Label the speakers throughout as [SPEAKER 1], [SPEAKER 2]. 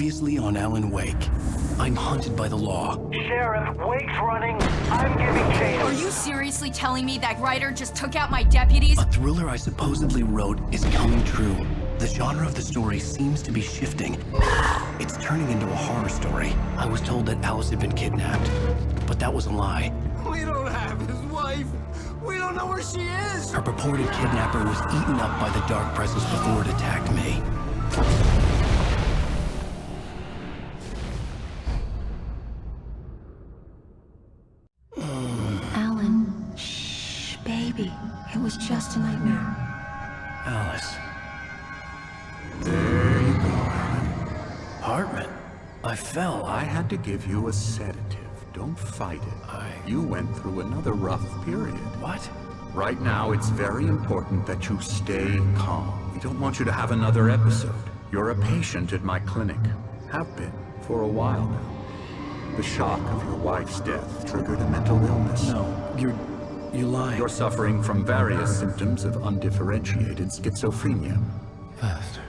[SPEAKER 1] Previously on Alan Wake. I'm hunted by the law.
[SPEAKER 2] Sheriff, Wake's running. I'm giving chase.
[SPEAKER 3] Are you seriously telling me that writer just took out my deputies?
[SPEAKER 1] A thriller I supposedly wrote is coming true. The genre of the story seems to be shifting. It's turning into a horror story. I was told that Alice had been kidnapped, but that was a lie.
[SPEAKER 4] We don't have his wife. We don't know where she is.
[SPEAKER 1] Her purported kidnapper was eaten up by the dark presence before it attacked me.
[SPEAKER 5] Alan, shh, baby. It was just a nightmare.
[SPEAKER 1] Alice.
[SPEAKER 4] There you go, Alan.
[SPEAKER 1] Hartman. I fell.
[SPEAKER 4] I had to give you a sedative. Don't fight it. You went through another rough period.
[SPEAKER 1] What?
[SPEAKER 4] Right now, it's very important that you stay calm. We don't want you to have another episode. You're a patient at my clinic. Have been for a while now. The shock of your wife's death triggered a mental illness.
[SPEAKER 1] No, you lied.
[SPEAKER 4] You're suffering from various symptoms of undifferentiated schizophrenia.
[SPEAKER 1] Bastard.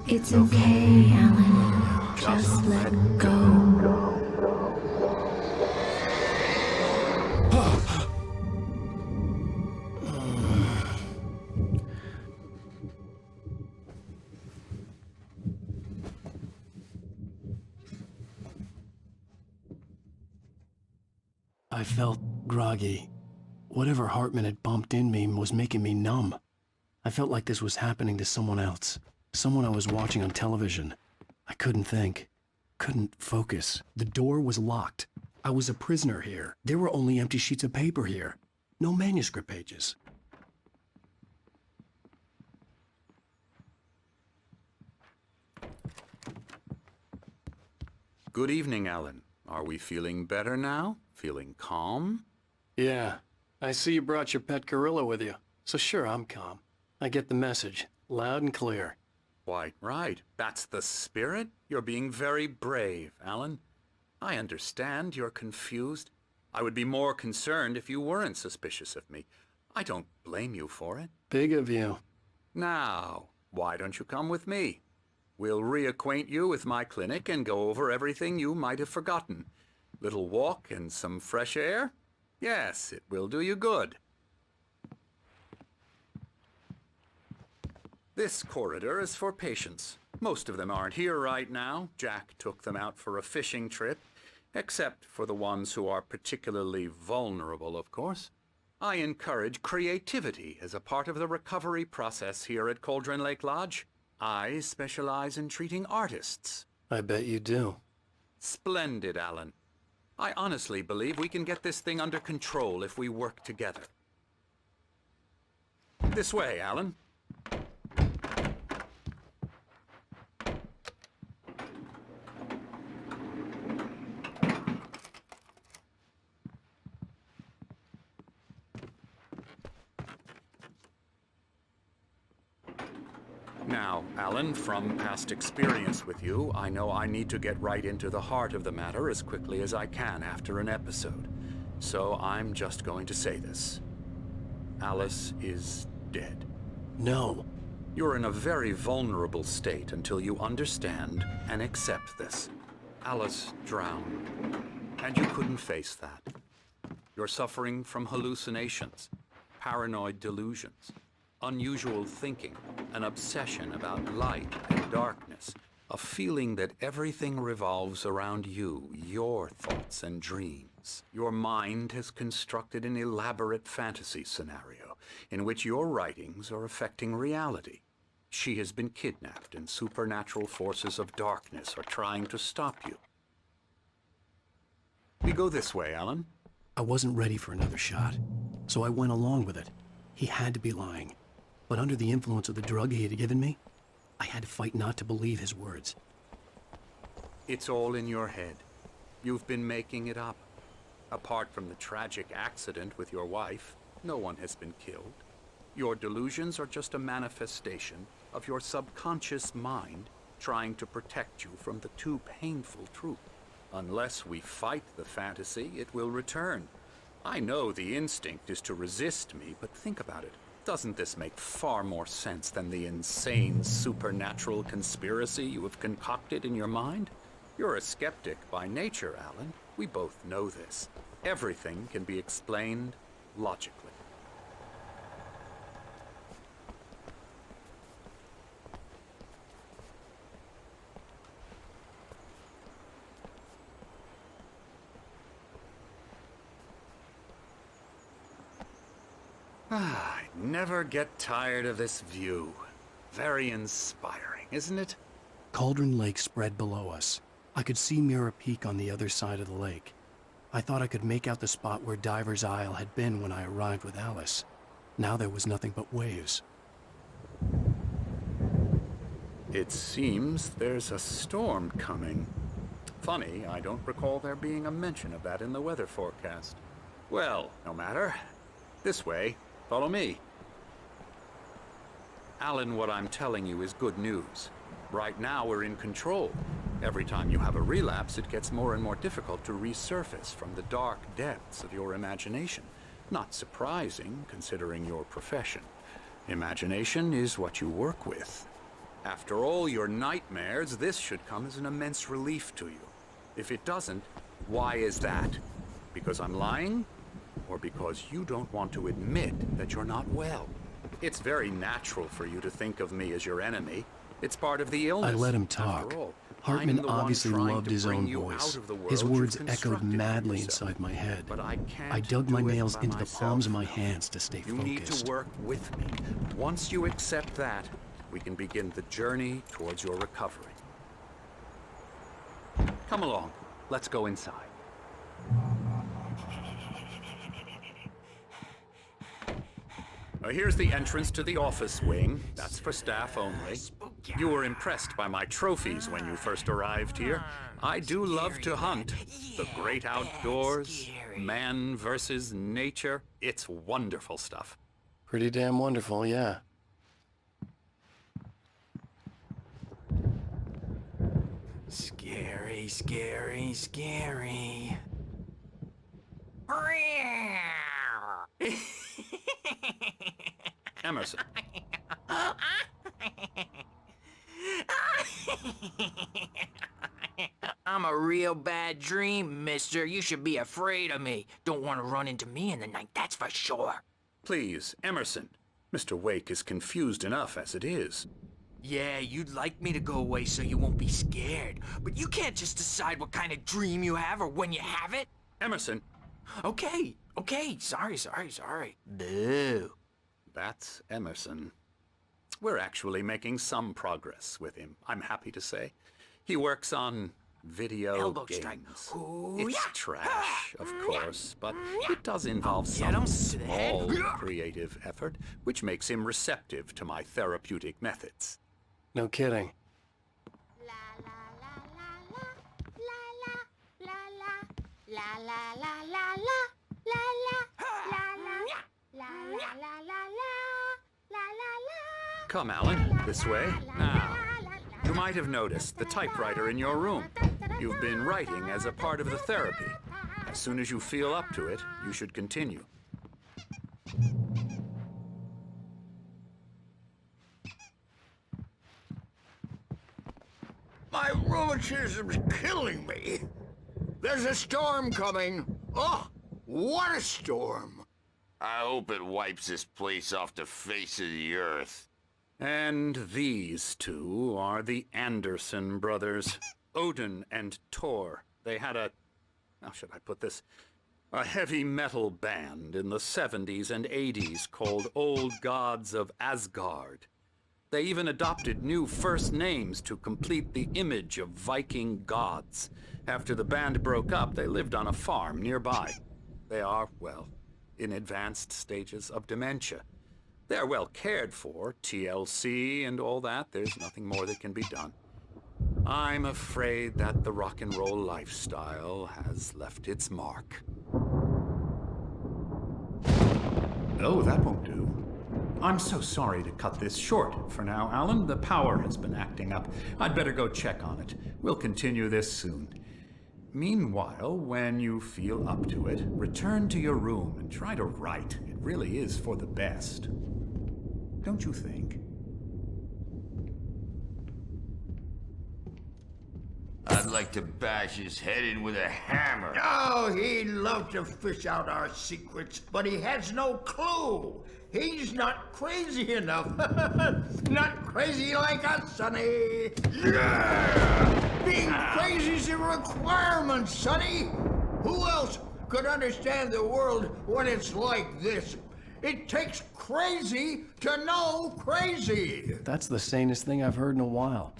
[SPEAKER 5] It's okay, Alan. Just let go.
[SPEAKER 1] I felt groggy. Whatever Hartman had bumped in me was making me numb. I felt like this was happening to someone else. Someone I was watching on television. I couldn't think. Couldn't focus. The door was locked. I was a prisoner here. There were only empty sheets of paper here. No manuscript pages.
[SPEAKER 4] Good evening, Alan. Are we feeling better now? Feeling calm?
[SPEAKER 1] Yeah. I see you brought your pet gorilla with you. So sure, I'm calm. I get the message. Loud and clear.
[SPEAKER 4] Why, right. That's the spirit. You're being very brave, Alan. I understand you're confused. I would be more concerned if you weren't suspicious of me. I don't blame you for it.
[SPEAKER 1] Big of you.
[SPEAKER 4] Now, why don't you come with me? We'll reacquaint you with my clinic and go over everything you might have forgotten. Little walk and some fresh air? Yes, it will do you good. This corridor is for patients. Most of them aren't here right now. Jack took them out for a fishing trip, except for the ones who are particularly vulnerable, of course. I encourage creativity as a part of the recovery process here at Cauldron Lake Lodge. I specialize in treating artists.
[SPEAKER 1] I bet you do.
[SPEAKER 4] Splendid, Alan. I honestly believe we can get this thing under control if we work together. This way, Alan. Now, Alan, from past experience with you, I know I need to get right into the heart of the matter as quickly as I can after an episode. So I'm just going to say this. Alice is dead.
[SPEAKER 1] No.
[SPEAKER 4] You're in a very vulnerable state until you understand and accept this. Alice drowned, and you couldn't face that. You're suffering from hallucinations, paranoid delusions, unusual thinking, an obsession about light and darkness, a feeling that everything revolves around you, your thoughts and dreams. Your mind has constructed an elaborate fantasy scenario in which your writings are affecting reality. She has been kidnapped and supernatural forces of darkness are trying to stop you. We go this way, Alan.
[SPEAKER 1] I wasn't ready for another shot, so I went along with it. He had to be lying. But under the influence of the drug he had given me, I had to fight not to believe his words.
[SPEAKER 4] It's all in your head. You've been making it up. Apart from the tragic accident with your wife, no one has been killed. Your delusions are just a manifestation of your subconscious mind trying to protect you from the too painful truth. Unless we fight the fantasy, it will return. I know the instinct is to resist me, but think about it. Doesn't this make far more sense than the insane supernatural conspiracy you have concocted in your mind? You're a skeptic by nature, Alan. We both know this. Everything can be explained logically. I never get tired of this view. Very inspiring, isn't it?
[SPEAKER 1] Cauldron Lake spread below us. I could see Mirror Peak on the other side of the lake. I thought I could make out the spot where Diver's Isle had been when I arrived with Alice. Now there was nothing but waves.
[SPEAKER 4] It seems there's a storm coming. Funny, I don't recall there being a mention of that in the weather forecast. Well, no matter. This way. Follow me. Alan, what I'm telling you is good news. Right now, we're in control. Every time you have a relapse, it gets more and more difficult to resurface from the dark depths of your imagination. Not surprising, considering your profession. Imagination is what you work with. After all your nightmares, this should come as an immense relief to you. If it doesn't, why is that? Because I'm lying? Or because you don't want to admit that you're not well? It's very natural for you to think of me as your enemy. It's part of the illness.
[SPEAKER 1] I let him talk.
[SPEAKER 4] After all,
[SPEAKER 1] Hartman
[SPEAKER 4] I'm the one
[SPEAKER 1] obviously
[SPEAKER 4] trying
[SPEAKER 1] loved
[SPEAKER 4] to
[SPEAKER 1] his
[SPEAKER 4] bring
[SPEAKER 1] own
[SPEAKER 4] you
[SPEAKER 1] voice.
[SPEAKER 4] out of the world
[SPEAKER 1] His words
[SPEAKER 4] you've
[SPEAKER 1] echoed
[SPEAKER 4] constructed for
[SPEAKER 1] madly
[SPEAKER 4] yourself.
[SPEAKER 1] inside my head.
[SPEAKER 4] But I can't
[SPEAKER 1] I dug my
[SPEAKER 4] do it
[SPEAKER 1] nails
[SPEAKER 4] by
[SPEAKER 1] into the
[SPEAKER 4] myself.
[SPEAKER 1] palms of my hands to stay
[SPEAKER 4] You
[SPEAKER 1] focused.
[SPEAKER 4] need to work with me. Once you accept that, we can begin the journey towards your recovery. Come along. Let's go inside. Here's the entrance to the office wing. That's for staff only. You were impressed by my trophies when you first arrived here. I do love to hunt. The great outdoors, man versus nature. It's wonderful stuff.
[SPEAKER 1] Pretty damn wonderful, yeah.
[SPEAKER 6] Scary, scary, scary.
[SPEAKER 4] Emerson.
[SPEAKER 6] I'm a real bad dream, mister. You should be afraid of me. Don't want to run into me in the night, that's for sure.
[SPEAKER 4] Please, Emerson. Mr. Wake is confused enough as it is.
[SPEAKER 6] Yeah, you'd like me to go away so you won't be scared. But you can't just decide what kind of dream you have or when you have it.
[SPEAKER 4] Emerson.
[SPEAKER 6] Okay. Sorry. Boo.
[SPEAKER 4] That's Emerson. We're actually making some progress with him, I'm happy to say. He works on video
[SPEAKER 6] Elbow
[SPEAKER 4] games.
[SPEAKER 6] strike. Ooh,
[SPEAKER 4] It's
[SPEAKER 6] yeah.
[SPEAKER 4] trash, of course, but it does involve
[SPEAKER 6] Get him
[SPEAKER 4] some
[SPEAKER 6] to the head.
[SPEAKER 4] small creative effort, which makes him receptive to my therapeutic methods.
[SPEAKER 1] No kidding.
[SPEAKER 4] Come, Alan, this way. Now, you might have noticed the typewriter in your room. You've been writing as a part of the therapy. As soon as you feel up to it, you should continue.
[SPEAKER 7] My rheumatism's killing me. There's a storm coming. Oh, what a storm.
[SPEAKER 8] I hope it wipes this place off the face of the earth.
[SPEAKER 4] And these two are the Anderson brothers, Odin and Thor. They had how should I put this? A heavy metal band in the 70s and 80s called Old Gods of Asgard. They even adopted new first names to complete the image of Viking gods. After the band broke up, they lived on a farm nearby. They are, well, in advanced stages of dementia. They're well cared for, TLC and all that. There's nothing more that can be done. I'm afraid that the rock and roll lifestyle has left its mark. Oh, that won't do. I'm so sorry to cut this short for now, Alan. The power has been acting up. I'd better go check on it. We'll continue this soon. Meanwhile, when you feel up to it, return to your room and try to write. It really is for the best.
[SPEAKER 9] don't you think?
[SPEAKER 8] I'd like to bash his head in with a hammer.
[SPEAKER 7] Oh, he'd love to fish out our secrets, but he has no clue. He's not crazy enough. Not crazy like us, Sonny. Yeah! Being crazy's a requirement, Sonny. Who else could understand the world when it's like this? It takes crazy to know crazy.
[SPEAKER 1] That's the sanest thing I've heard in a while.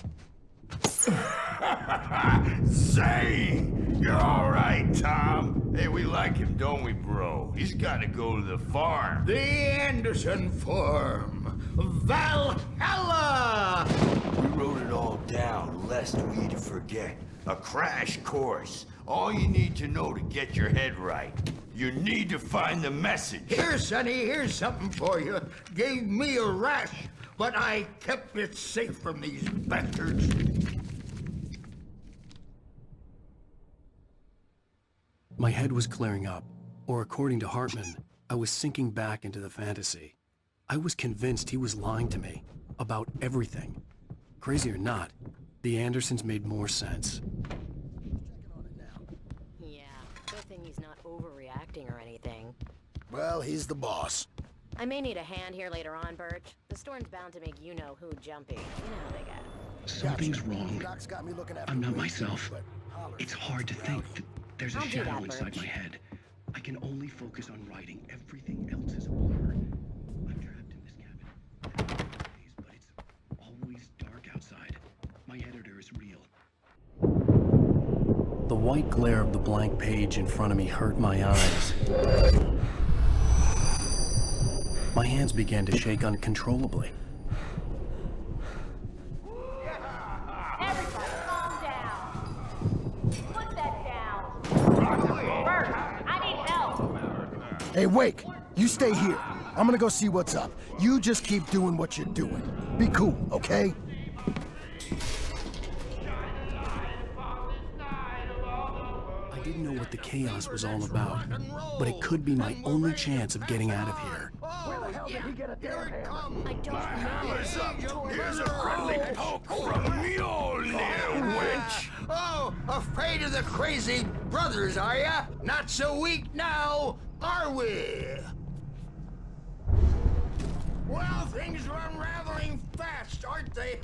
[SPEAKER 8] Say, you're all right, Tom. Hey, we like him, don't we, bro? He's got to go to the farm.
[SPEAKER 7] The Anderson Farm. Valhalla!
[SPEAKER 8] We wrote it all down, lest we forget. A crash course. All you need to know to get your head right. You need to find the message.
[SPEAKER 7] Here, Sonny, here's something for you. Gave me a rash, but I kept it safe from these bastards.
[SPEAKER 1] My head was clearing up, or according to Hartman, I was sinking back into the fantasy. I was convinced he was lying to me about everything. Crazy or not, the Andersons made more sense.
[SPEAKER 10] Yeah, good thing he's not overreacting or anything.
[SPEAKER 11] Well, he's the boss.
[SPEAKER 10] I may need a hand here later on, Birch. The storm's bound to make you-know-who jumpy. You know how they get.
[SPEAKER 1] Something's wrong.
[SPEAKER 11] Doc's got me looking after
[SPEAKER 1] I'm not
[SPEAKER 11] me,
[SPEAKER 1] myself.
[SPEAKER 11] but holler
[SPEAKER 1] It's
[SPEAKER 11] if
[SPEAKER 1] hard to think that there's a
[SPEAKER 10] I'll do
[SPEAKER 1] shadow
[SPEAKER 10] that,
[SPEAKER 1] inside
[SPEAKER 10] Birch.
[SPEAKER 1] my head. I can only focus on writing. Everything else is a blur. I'm trapped in this cabin. But it's always dark outside. My editor is real. The white glare of the blank page in front of me hurt my eyes. My hands began to shake uncontrollably.
[SPEAKER 3] Everybody, calm down. Put that down. Bert, I need help.
[SPEAKER 11] Hey, Wake, you stay here. I'm gonna go see what's up. You just keep doing what you're doing. Be cool, okay?
[SPEAKER 1] I didn't know what the chaos was all about, but it could be my only chance of getting out of here.
[SPEAKER 7] Where the hell did he get a damn hammer?
[SPEAKER 10] I don't
[SPEAKER 8] Hammer's up. Here's a friendly poke from Mjolnir, wench.
[SPEAKER 7] Oh, afraid of the crazy brothers, are ya? Not so weak now, are we? Well, things are unraveling fast, aren't they?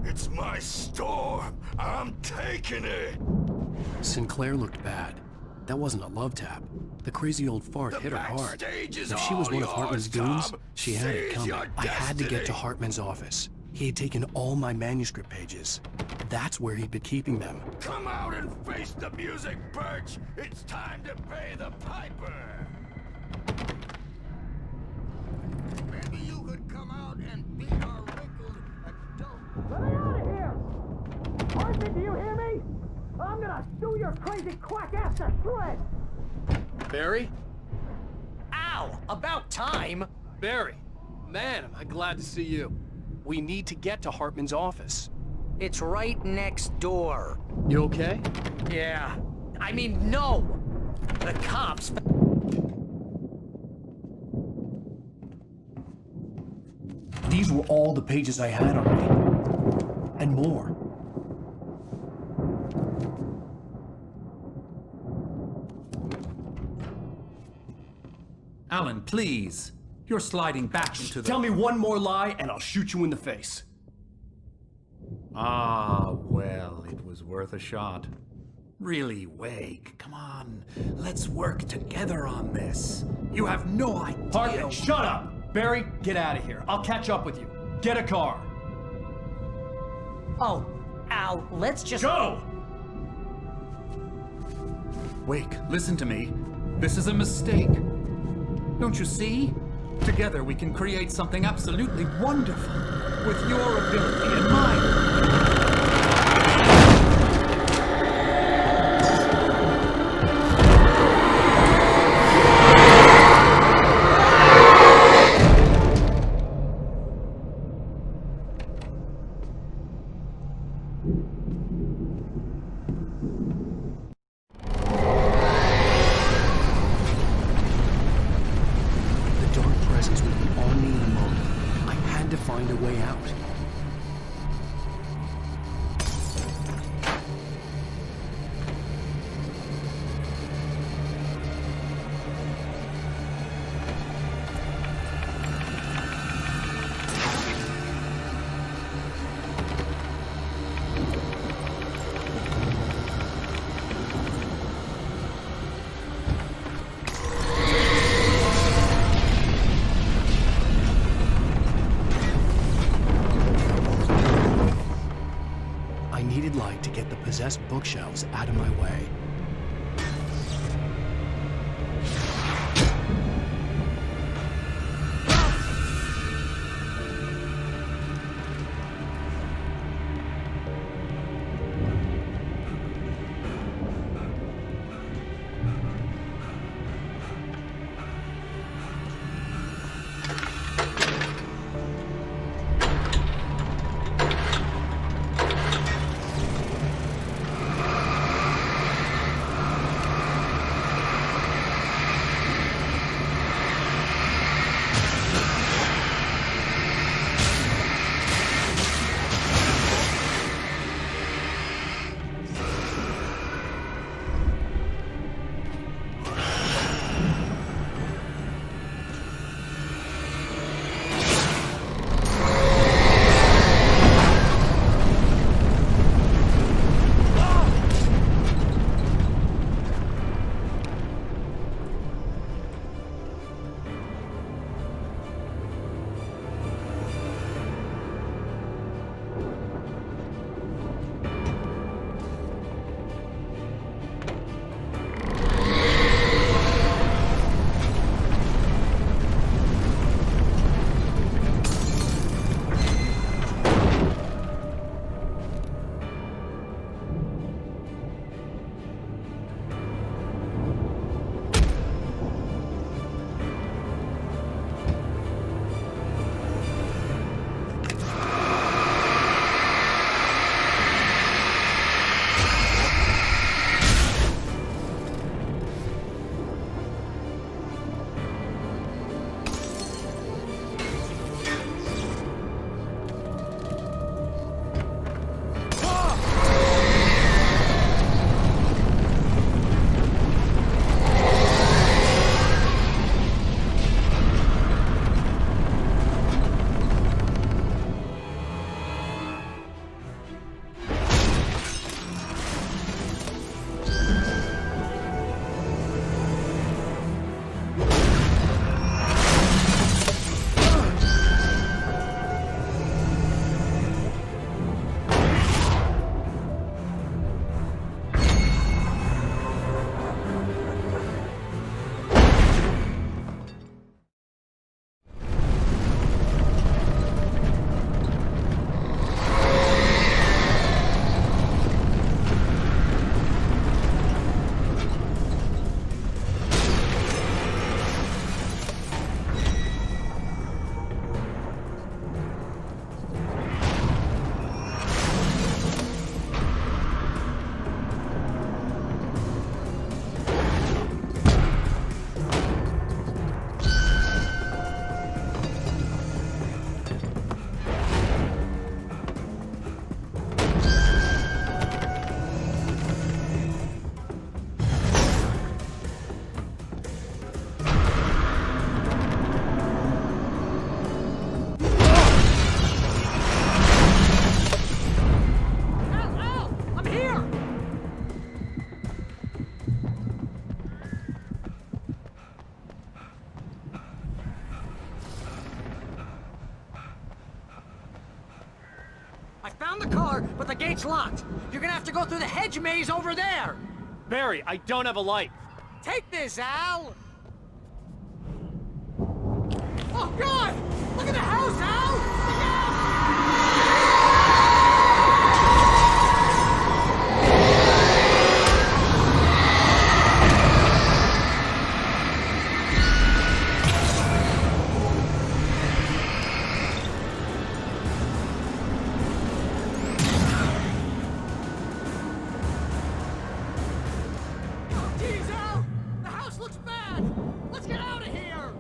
[SPEAKER 8] It's my storm. I'm taking it.
[SPEAKER 1] Sinclair looked bad. That wasn't a love tap. The crazy old fart hit her hard.
[SPEAKER 8] backstage is
[SPEAKER 1] If she was
[SPEAKER 8] all
[SPEAKER 1] one of Hartman's
[SPEAKER 8] yours,
[SPEAKER 1] goons,
[SPEAKER 8] Tom.
[SPEAKER 1] she had it
[SPEAKER 8] Seize
[SPEAKER 1] coming.
[SPEAKER 8] your
[SPEAKER 1] I had to get to
[SPEAKER 8] destiny.
[SPEAKER 1] Hartman's office. He had taken all my manuscript pages. That's where he'd been keeping them.
[SPEAKER 8] Come out and face the music, Birch. It's time to pay the piper.
[SPEAKER 7] Maybe you could come out and beat our wrinkled adult.
[SPEAKER 2] Let me out of here! Hartman, do you hear me? I'm gonna sew your crazy quack ass to shreds!
[SPEAKER 1] Barry?
[SPEAKER 6] Ow! About time!
[SPEAKER 1] Barry! Man, am I glad to see you. We need to get to Hartman's office.
[SPEAKER 6] It's right next door.
[SPEAKER 1] You okay?
[SPEAKER 6] Yeah. I mean, no! The cops...
[SPEAKER 1] These were all the pages I had on me. And more.
[SPEAKER 9] Alan, please. You're sliding back into the...
[SPEAKER 1] Tell me one more lie and I'll shoot you in the face.
[SPEAKER 9] Ah, well, it was worth a shot. Really, Wake, come on. Let's work together on this. You have no idea...
[SPEAKER 1] Hartman, shut up! Barry, get out of here. I'll catch up with you. Get a car.
[SPEAKER 6] Oh, Al, let's just...
[SPEAKER 1] Go!
[SPEAKER 9] Wake, listen to me. This is a mistake. Don't you see? Together we can create something absolutely wonderful. With your ability and mine.
[SPEAKER 1] find a way out. I needed light to get the possessed bookshelves out of my way.
[SPEAKER 2] I found the car, but the gate's locked. You're gonna have to go through the hedge maze over there.
[SPEAKER 12] Barry, I don't have a light.
[SPEAKER 2] Take this, Al! Oh, God! Look at the house, Al! Geez, Al! The house looks bad! Let's get out of here!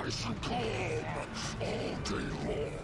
[SPEAKER 13] nice and calm all day long.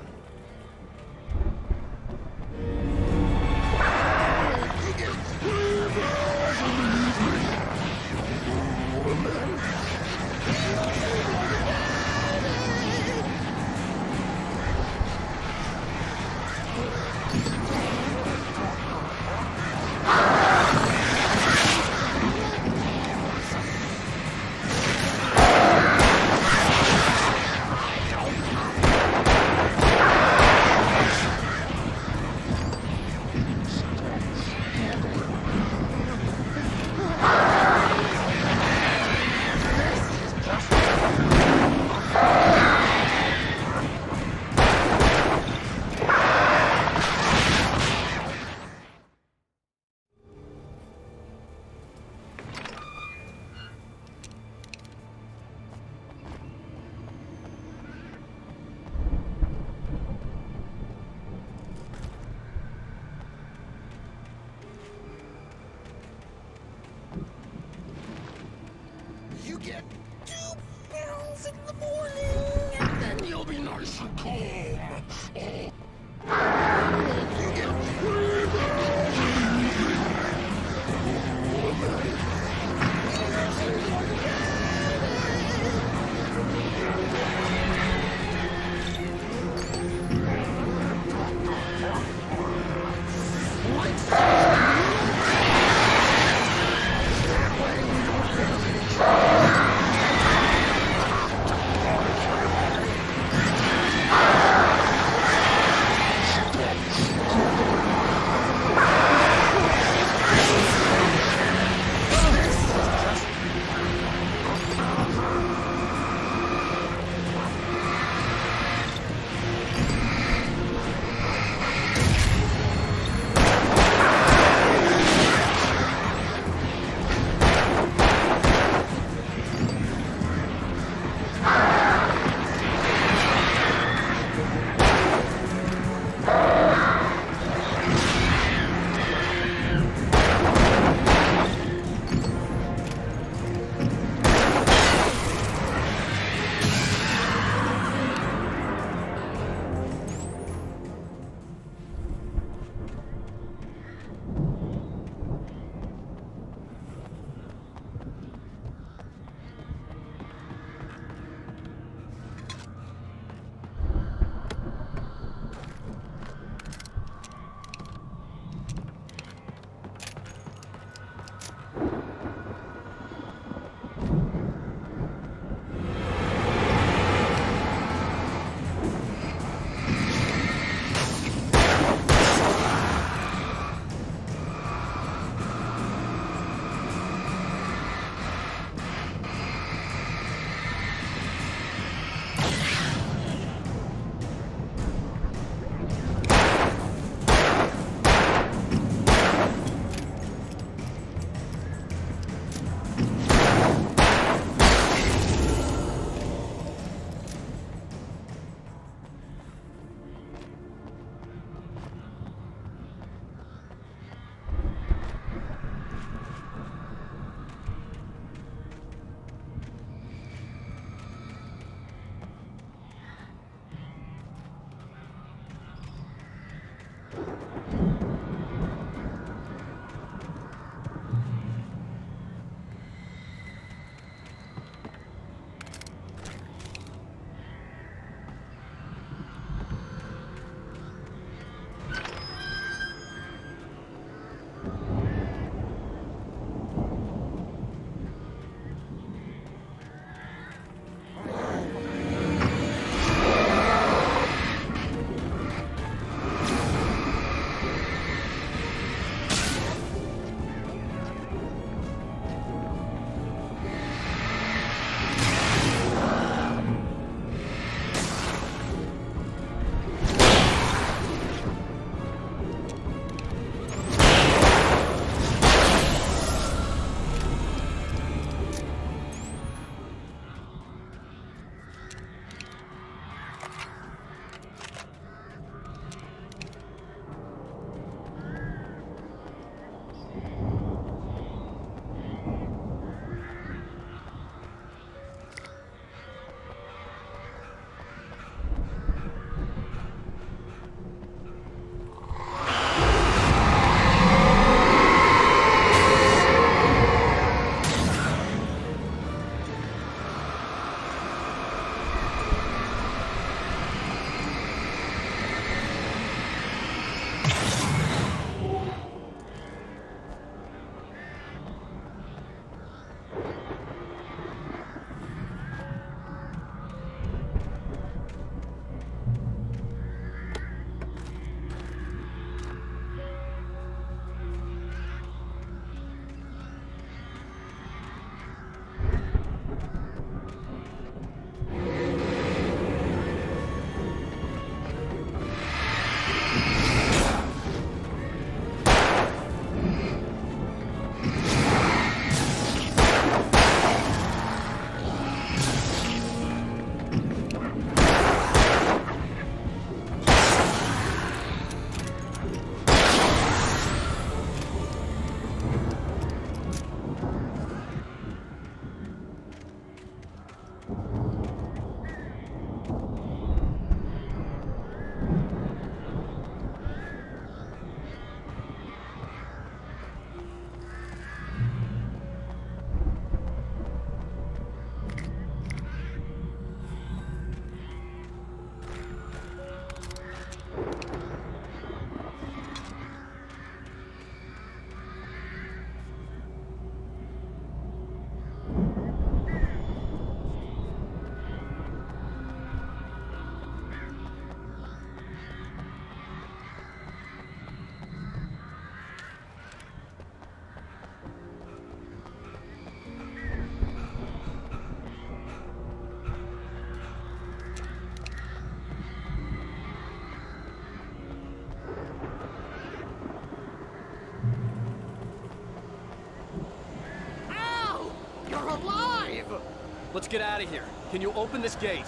[SPEAKER 12] get out of here. Can you open this gate?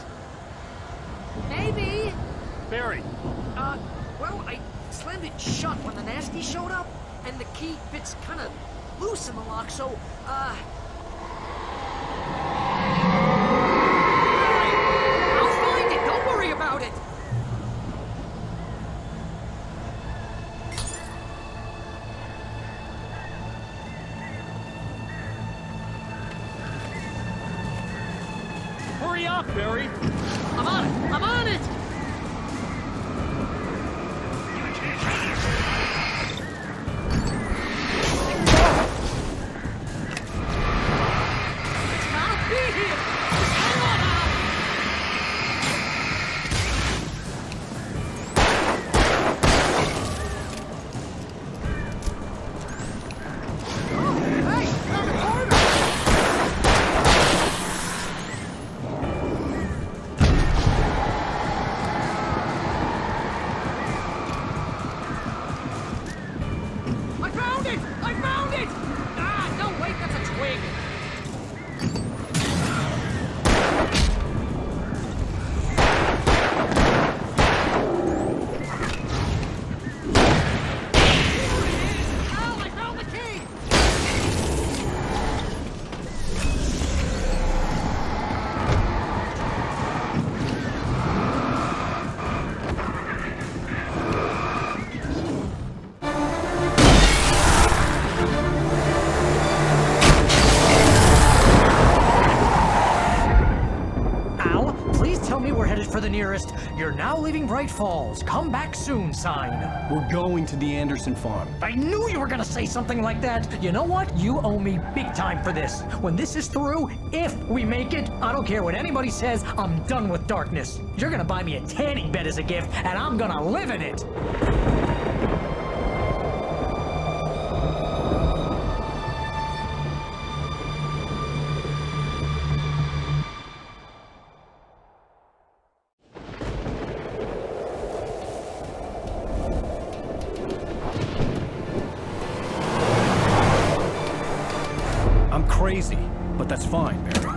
[SPEAKER 2] Maybe.
[SPEAKER 12] Barry.
[SPEAKER 2] Well, I slammed it shut when the nasty showed up, and the key fits kind of loose in the lock, so, Barry, I'll find it. Don't worry about it.
[SPEAKER 12] Hurry up, Barry.
[SPEAKER 2] I'm on it. I'm on it. For the nearest, "You're now leaving Bright Falls. Come back soon" sign.
[SPEAKER 1] We're going to the Anderson farm.
[SPEAKER 2] I knew you were gonna say something like that. You know what? You owe me big time for this. When this is through, if we make it, I don't care what anybody says, I'm done with darkness. You're gonna buy me a tanning bed as a gift, and I'm gonna live in it.
[SPEAKER 1] Crazy, but that's fine, Barry.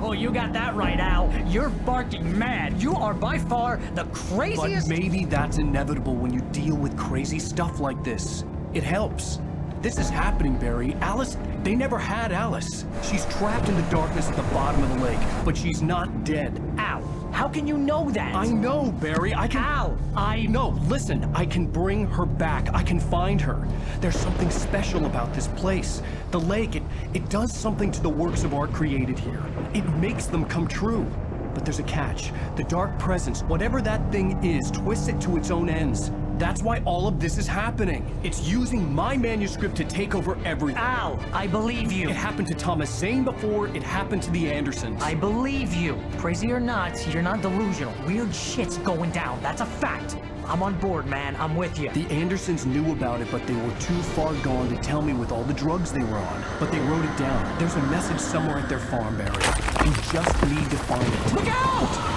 [SPEAKER 2] Oh, you got that right, Al. You're barking mad. You are by far the craziest...
[SPEAKER 1] But maybe that's inevitable when you deal with crazy stuff like this. It helps. This is happening, Barry. Alice, they never had Alice. She's trapped in the darkness at the bottom of the lake, but she's not dead.
[SPEAKER 2] Al, how can you know that?
[SPEAKER 1] I know, Barry. I can...
[SPEAKER 2] Al,
[SPEAKER 1] No, listen. I can bring her back. I can find her. There's something special about this place. The lake, it does something to the works of art created here. It makes them come true. But there's a catch. The dark presence, whatever that thing is, twists it to its own ends. That's why all of this is happening. It's using my manuscript to take over everything.
[SPEAKER 2] Al, I believe you.
[SPEAKER 1] It happened to Thomas Zane before, it happened to the Andersons.
[SPEAKER 2] I believe you. Crazy or not, you're not delusional. Weird shit's going down. That's a fact. I'm on board, man. I'm with you.
[SPEAKER 1] The Andersons knew about it, but they were too far gone to tell me with all the drugs they were on. But they wrote it down. There's a message somewhere at their farm, Barry. You just need to find it.
[SPEAKER 2] Look out!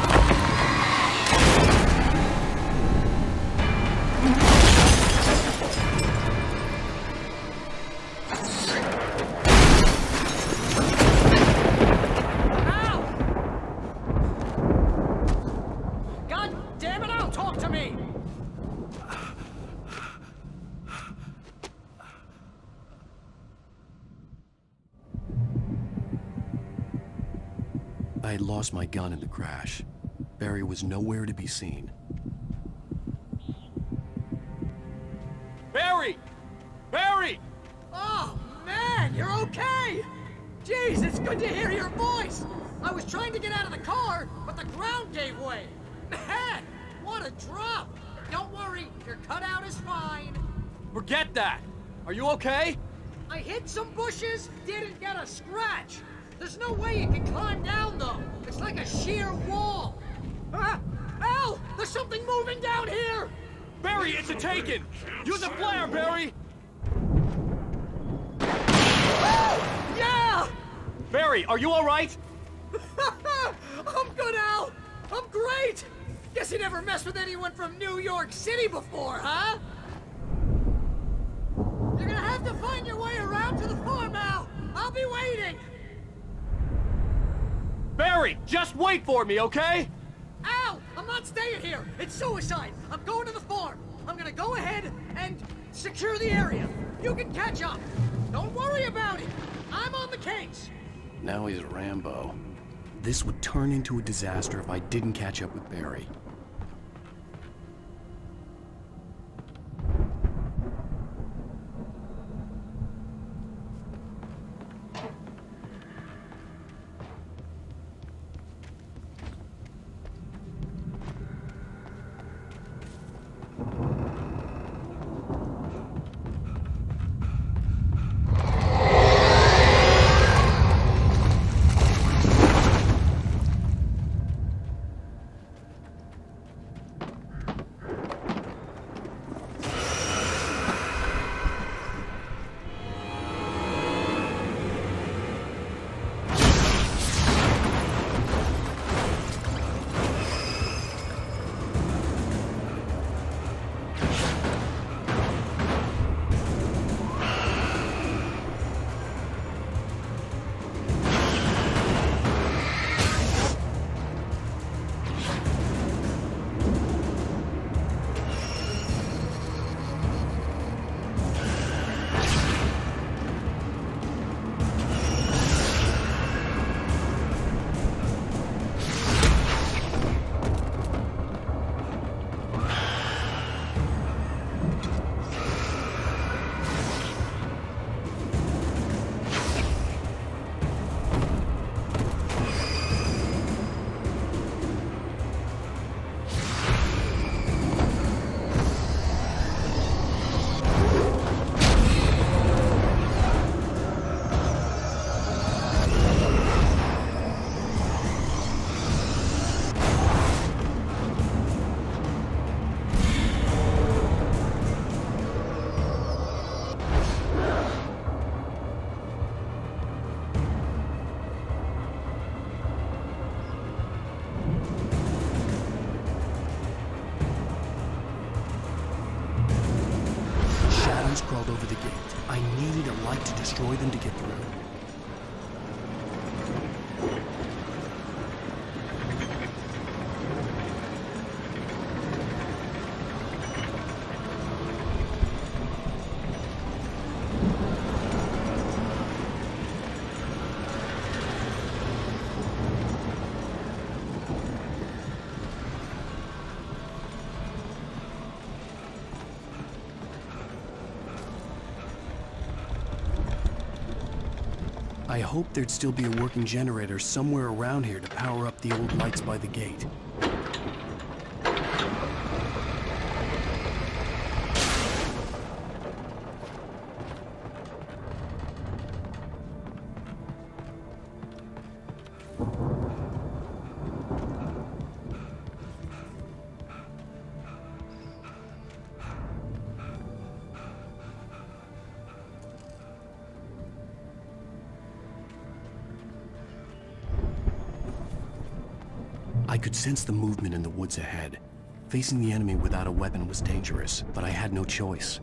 [SPEAKER 1] I had lost my gun in the crash. Barry was nowhere to be seen.
[SPEAKER 12] Barry! Barry!
[SPEAKER 2] Oh, man, you're okay! Jeez, it's good to hear your voice! I was trying to get out of the car, but the ground gave way. Man, what a drop! Don't worry, your cutout is fine.
[SPEAKER 12] Forget that! Are you okay?
[SPEAKER 2] I hit some bushes, didn't get a scratch. There's no way you can climb down, though. It's like a sheer wall. Al! There's something moving down here!
[SPEAKER 12] Barry, it's a taken! Use a flare, Barry!
[SPEAKER 2] Yeah!
[SPEAKER 12] Barry, are you alright?
[SPEAKER 2] I'm good, Al! I'm great! Guess you never messed with anyone from New York City before, huh? You're gonna have to find your way around to the farm, Al! I'll be waiting!
[SPEAKER 12] Barry, just wait for me, okay?
[SPEAKER 2] Al! I'm not staying here! It's suicide! I'm going to the farm! I'm gonna go ahead and secure the area. You can catch up. Don't worry about it. I'm on the case.
[SPEAKER 1] Now he's Rambo. This would turn into a disaster if I didn't catch up with Barry. Crawled over the gate. I needed a light to destroy them to get through. I hoped there'd still be a working generator somewhere around here to power up the old lights by the gate. I could sense the movement in the woods ahead. Facing the enemy without a weapon was dangerous, but I had no choice.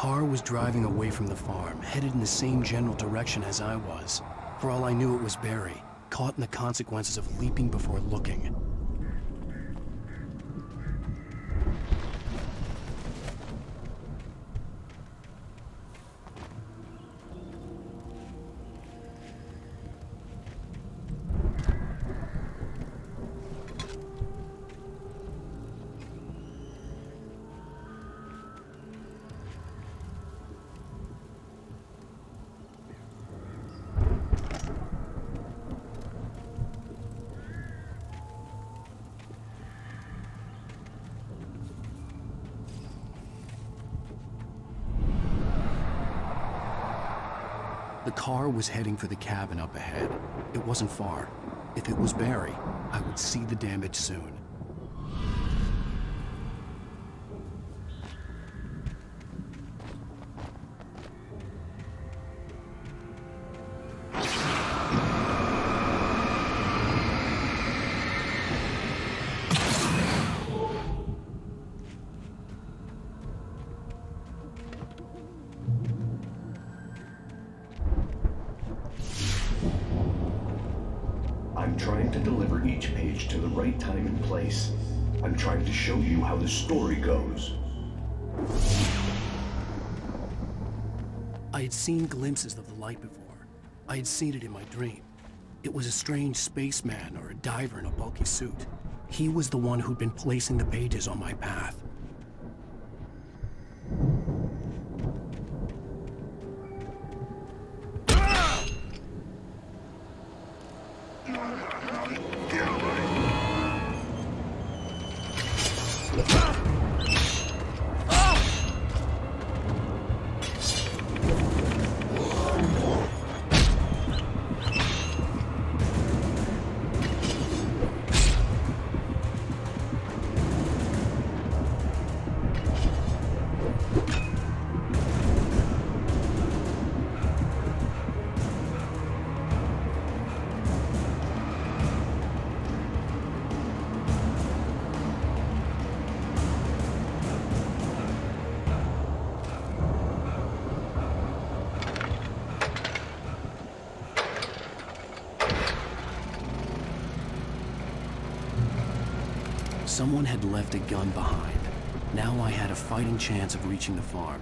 [SPEAKER 1] car was driving away from the farm, headed in the same general direction as I was. For all I knew, it was Barry, caught in the consequences of leaping before looking. The car was heading for the cabin up ahead. It wasn't far. If it was Barry, I would see the damage soon.
[SPEAKER 14] I'm trying to deliver each page to the right time and place. I'm trying to show you how the story goes.
[SPEAKER 1] I had seen glimpses of the light before. I had seen it in my dream. It was a strange spaceman or a diver in a bulky suit. He was the one who'd been placing the pages on my path. Someone had left a gun behind. Now I had a fighting chance of reaching the farm.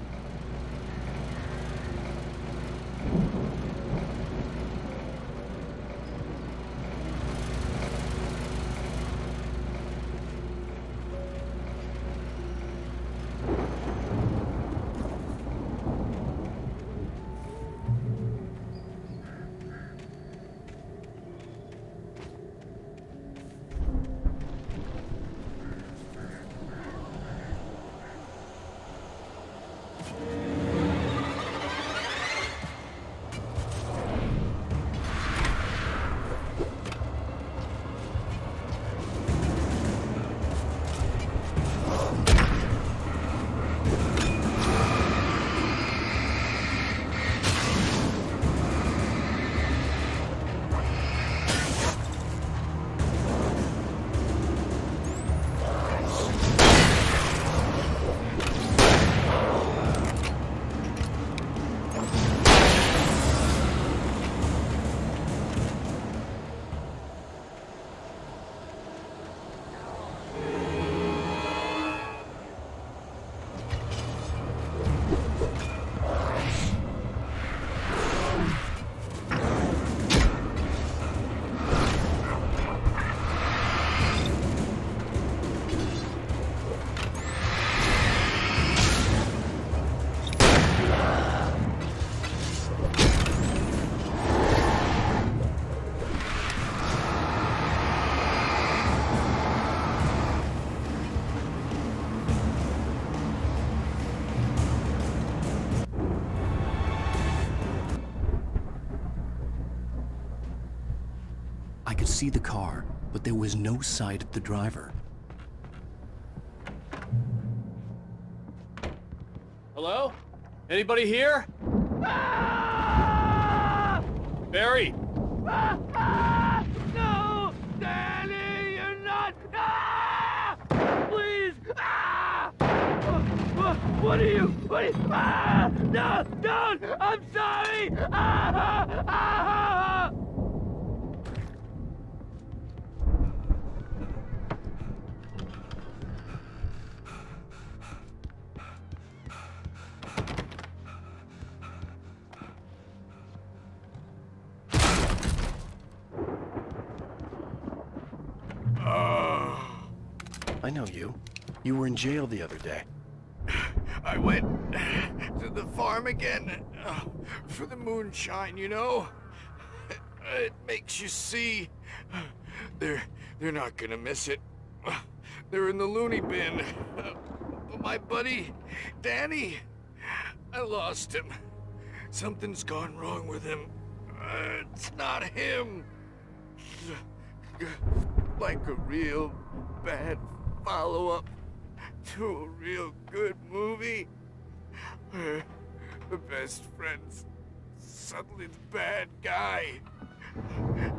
[SPEAKER 1] I could see the car, but there was no sight of the driver.
[SPEAKER 12] Hello? Anybody here? Barry!
[SPEAKER 15] No! Danny, you're not! Please! What are you? Don't! I'm sorry! Ah! Ah!
[SPEAKER 1] I know you. You were in jail the other day.
[SPEAKER 16] I went to the farm again for the moonshine, you know? It makes you see. They're not gonna miss it. They're in the loony bin. But my buddy, Danny, I lost him. Something's gone wrong with him. It's not him. Like a real bad follow-up to a real good movie where the best friend's suddenly the bad guy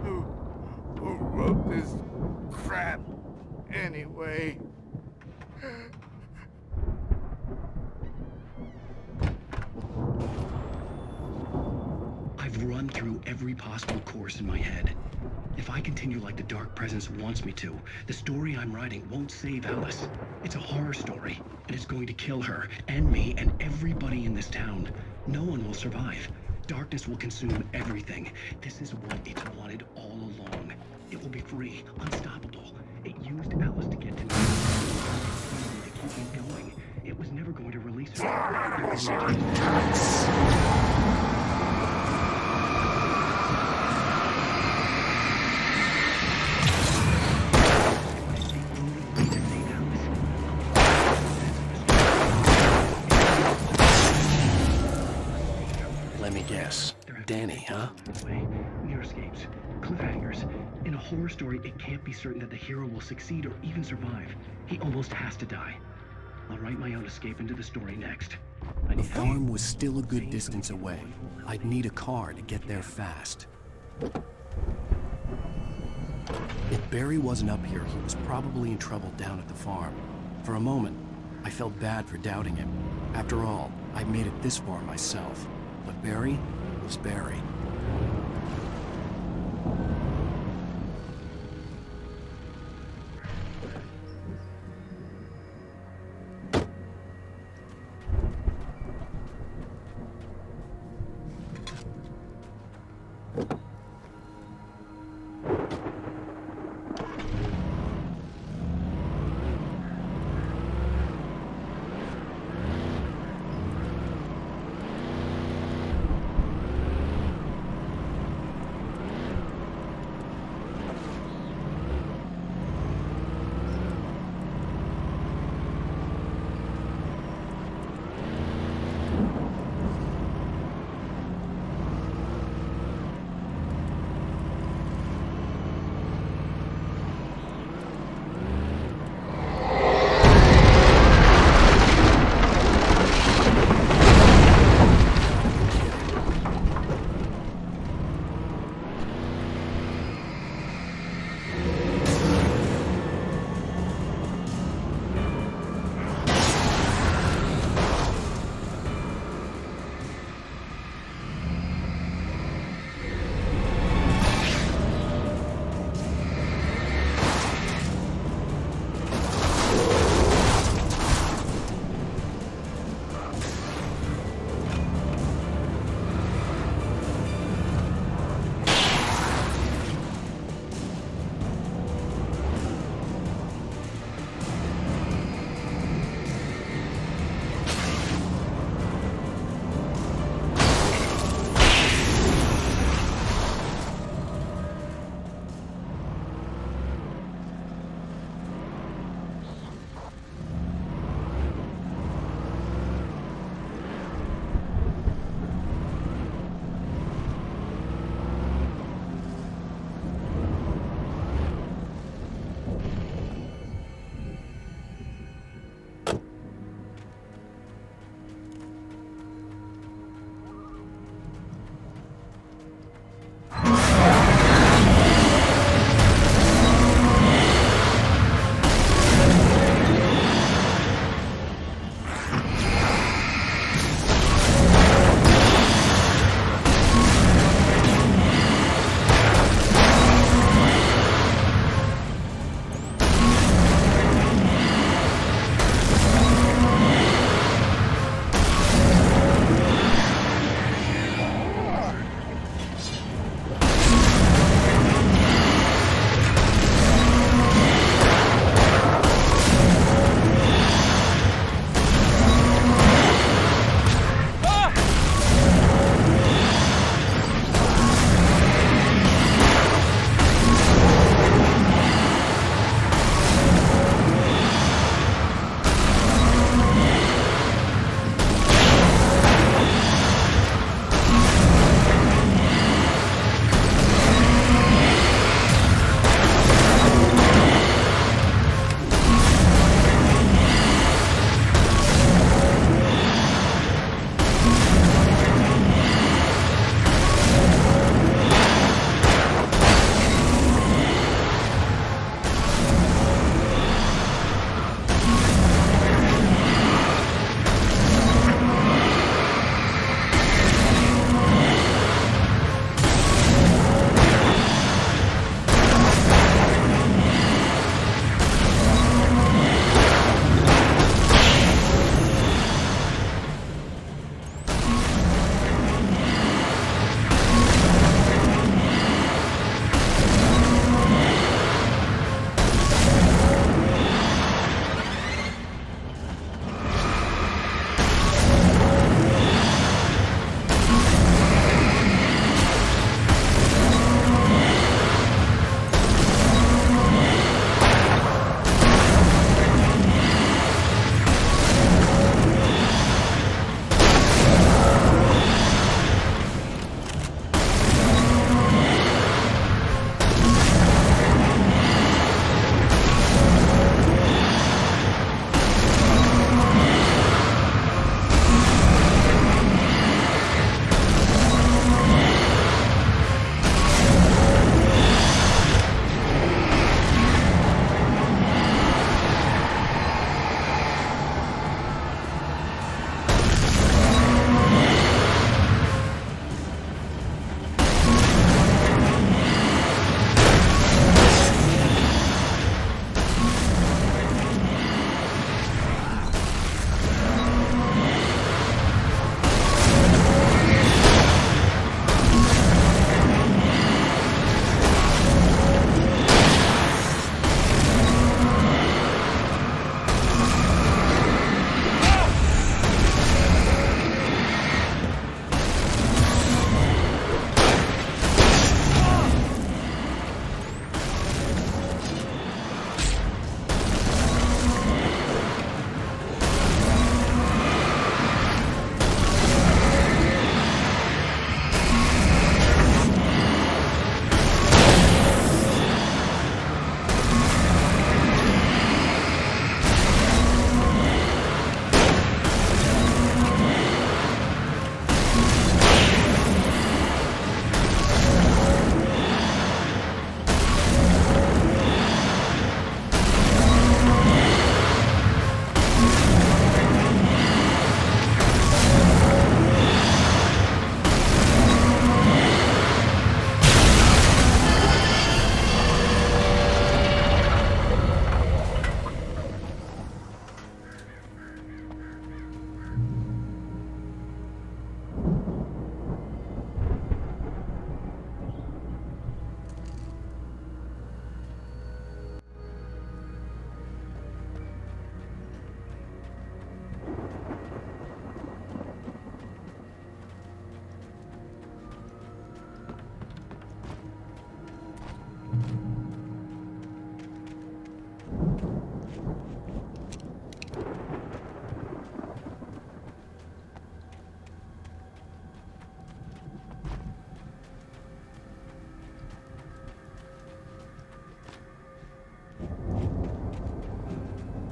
[SPEAKER 16] who wrote this crap anyway.
[SPEAKER 1] I've run through every possible course in my head. If I continue like the Dark Presence wants me to, the story I'm writing won't save Alice. It's a horror story, and it's going to kill her, and me, and everybody in this town. No one will survive. Darkness will consume everything. This is what it's wanted all along. It will be free, unstoppable. It used Alice to get to me. To keep me going. It was never going to release her. Let me guess. Danny, huh? Near escapes, cliffhangers. In a horror story, it can't be certain that the hero will succeed or even survive. He almost has to die. I'll write my own escape into the story next. The farm was still a good distance away. I'd need a car to get there fast. If Barry wasn't up here, he was probably in trouble down at the farm. For a moment, I felt bad for doubting him. After all, I made it this far myself. But Barry was Barry.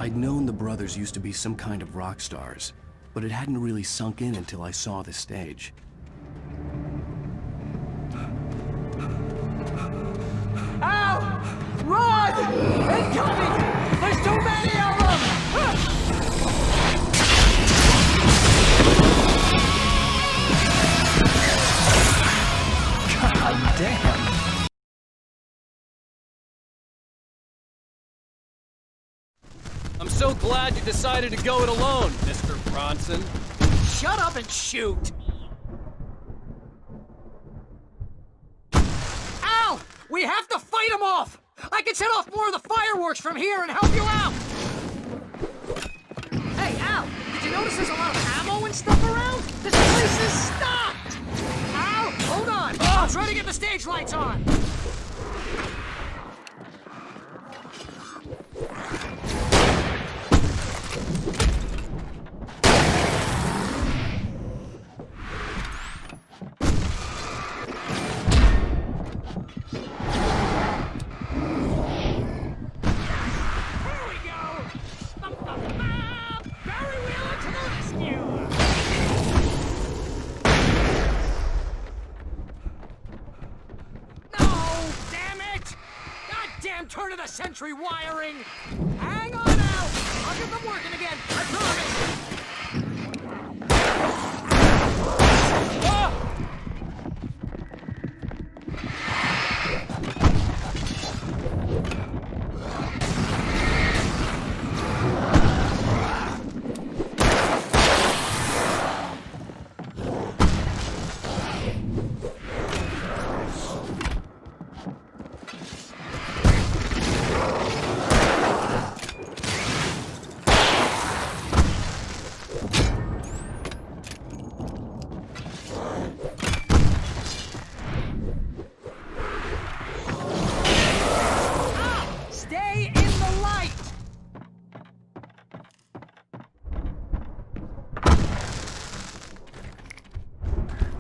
[SPEAKER 1] I'd known the brothers used to be some kind of rock stars, but it hadn't really sunk in until I saw the stage.
[SPEAKER 2] Ow! Run! Incoming! There's too many of them!
[SPEAKER 1] God damn!
[SPEAKER 12] I'm so glad you decided to go it alone, Mr. Bronson.
[SPEAKER 2] Shut up and shoot! Al! We have to fight them off! I can set off more of the fireworks from here and help you out! Hey, Al! Did you notice there's a lot of ammo and stuff around? This place is stocked! Al! Hold on! I'll try to get the stage lights on! Turn of the century wiring! Hang on now! I'll get them working again, I promise! Ah!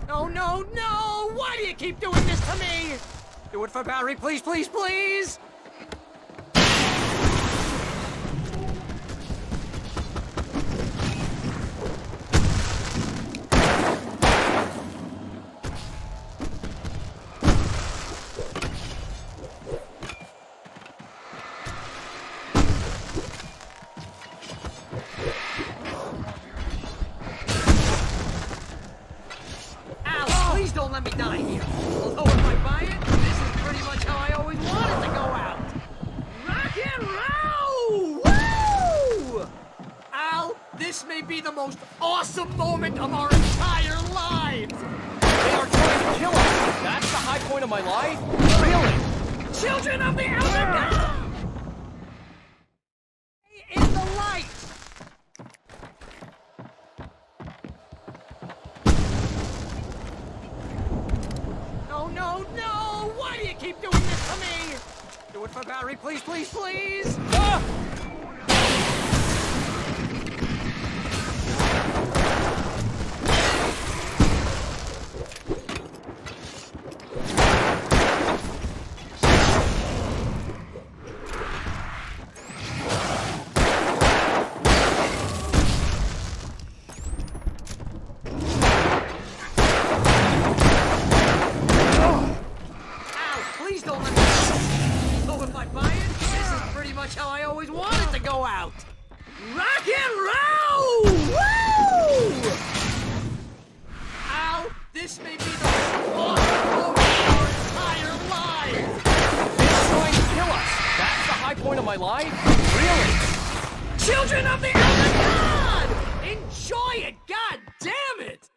[SPEAKER 2] No, no, no! Why do you keep doing this to me? Do it for Barry, please, please, please! Please don't let me die here. Although if I buy it, this is pretty much how I always wanted to go out. Rock and roll! Woo! Al, this may be the most awesome moment of our entire lives.
[SPEAKER 12] They are trying to kill us. That's the high point of my life? Really?
[SPEAKER 2] Children of the Elder God! In the light! No, no, no! Why do you keep doing this to me? Do it for Barry, please, please, please! Ah! Please don't let me go. Oh, if I buy it, this is pretty much how I always wanted to go out. Rock and roll! Woo! Al, this may be the most awesome moment of our entire lives.
[SPEAKER 12] They're trying to kill us. That's the high point of my life? Really?
[SPEAKER 2] Children of the Elder God! Enjoy it, god damn it!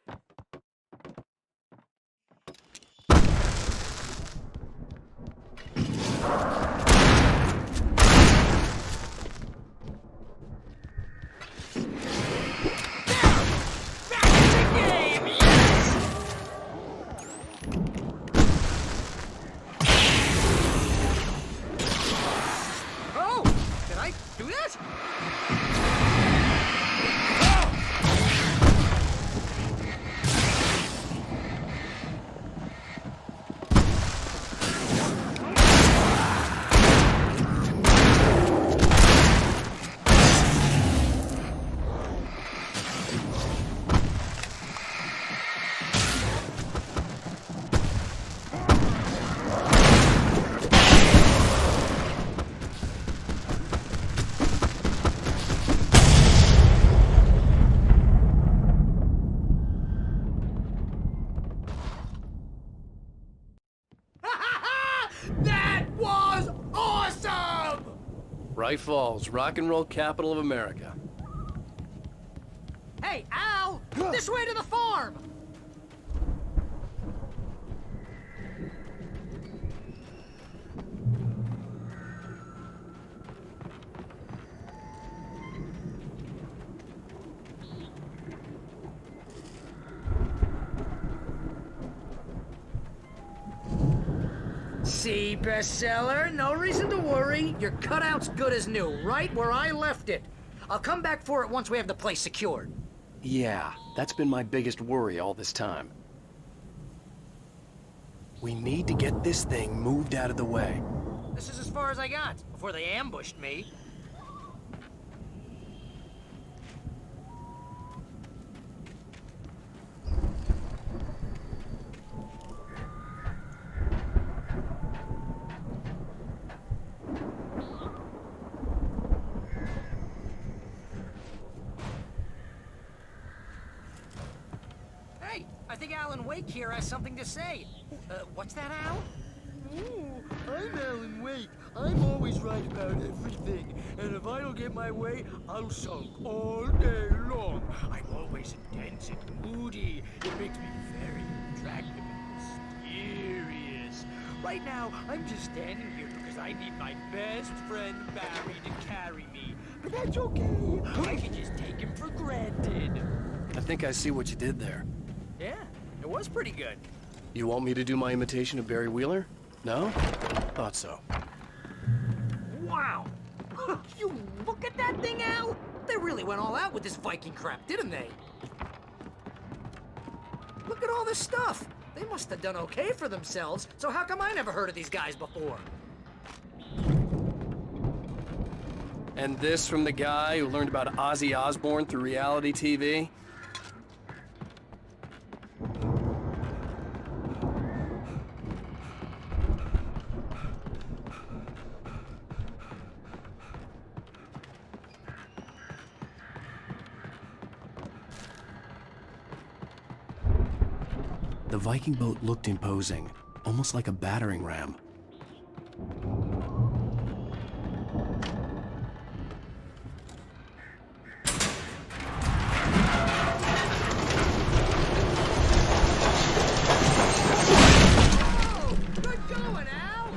[SPEAKER 2] That was awesome!
[SPEAKER 12] Bright Falls, rock and roll capital of America.
[SPEAKER 2] Hey, Al! This way to the farm! See, bestseller? No reason to worry. Your cutout's good as new, right where I left it. I'll come back for it once we have the place secured.
[SPEAKER 1] Yeah, that's been my biggest worry all this time. We need to get this thing moved out of the way.
[SPEAKER 2] This is as far as I got, before they ambushed me. Hey, I think Alan Wake here has something to say. What's that, Al?
[SPEAKER 17] I'm Alan Wake. I'm always right about everything. And if I don't get my way, I'll sulk all day long. I'm always intense and moody. It makes me very attractive and mysterious. Right now, I'm just standing here because I need my best friend Barry to carry me. But that's okay. I can just take him for granted.
[SPEAKER 1] I think I see what you did there.
[SPEAKER 2] Yeah, it was pretty good.
[SPEAKER 1] You want me to do my imitation of Barry Wheeler? No? Thought so.
[SPEAKER 2] Wow! You look at that thing, Al! They really went all out with this Viking crap, didn't they? Look at all this stuff! They must have done okay for themselves, so how come I never heard of these guys before?
[SPEAKER 1] And this from the guy who learned about Ozzy Osbourne through reality TV? The Viking boat looked imposing, almost like a battering ram.
[SPEAKER 2] Good going, Al!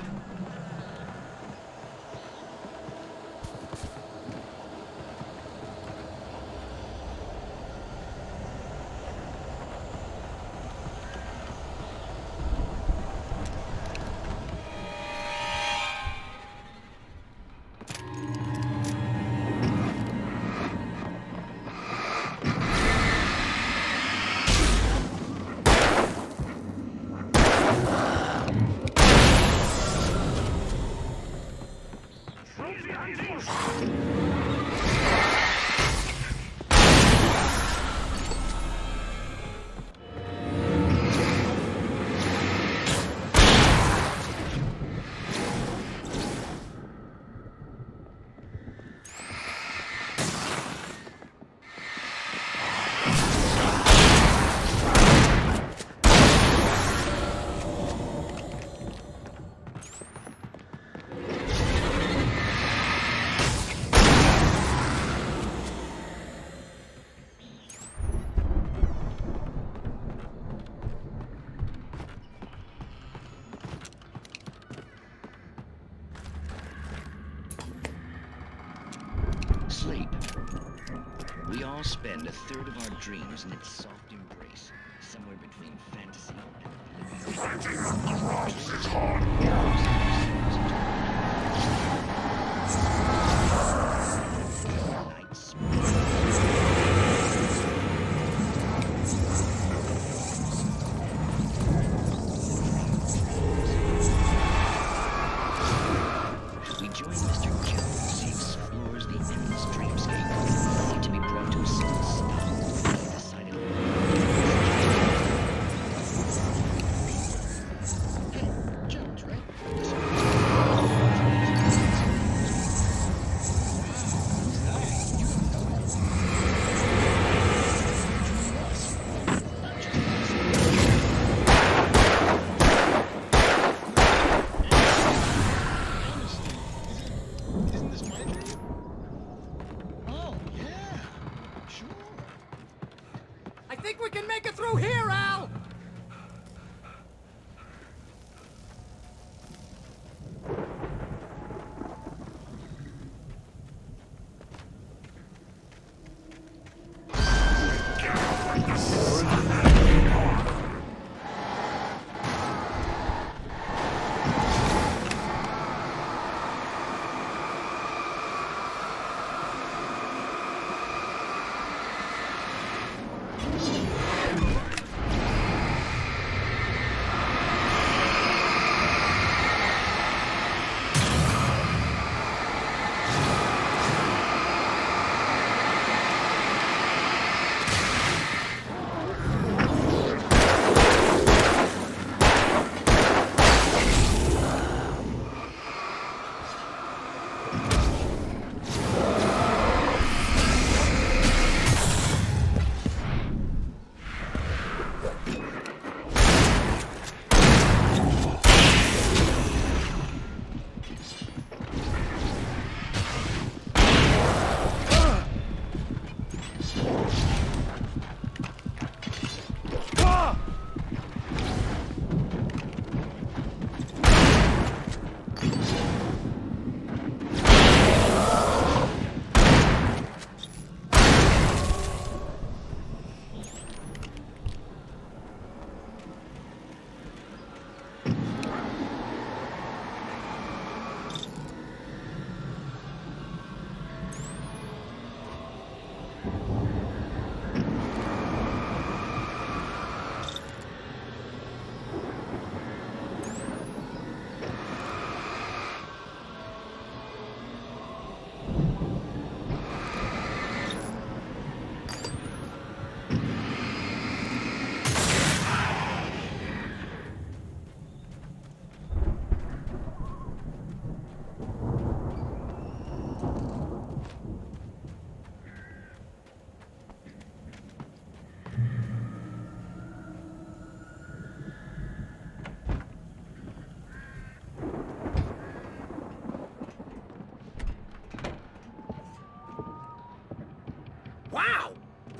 [SPEAKER 18] Sleep. We all spend a third of our dreams in its soft embrace, somewhere between fantasy and
[SPEAKER 13] Fighting the rocks is hard.
[SPEAKER 18] We join Mr. Jones as he explores the endless dreamscape, only to be brought to a sudden stop. He decided Hey, Jones, right?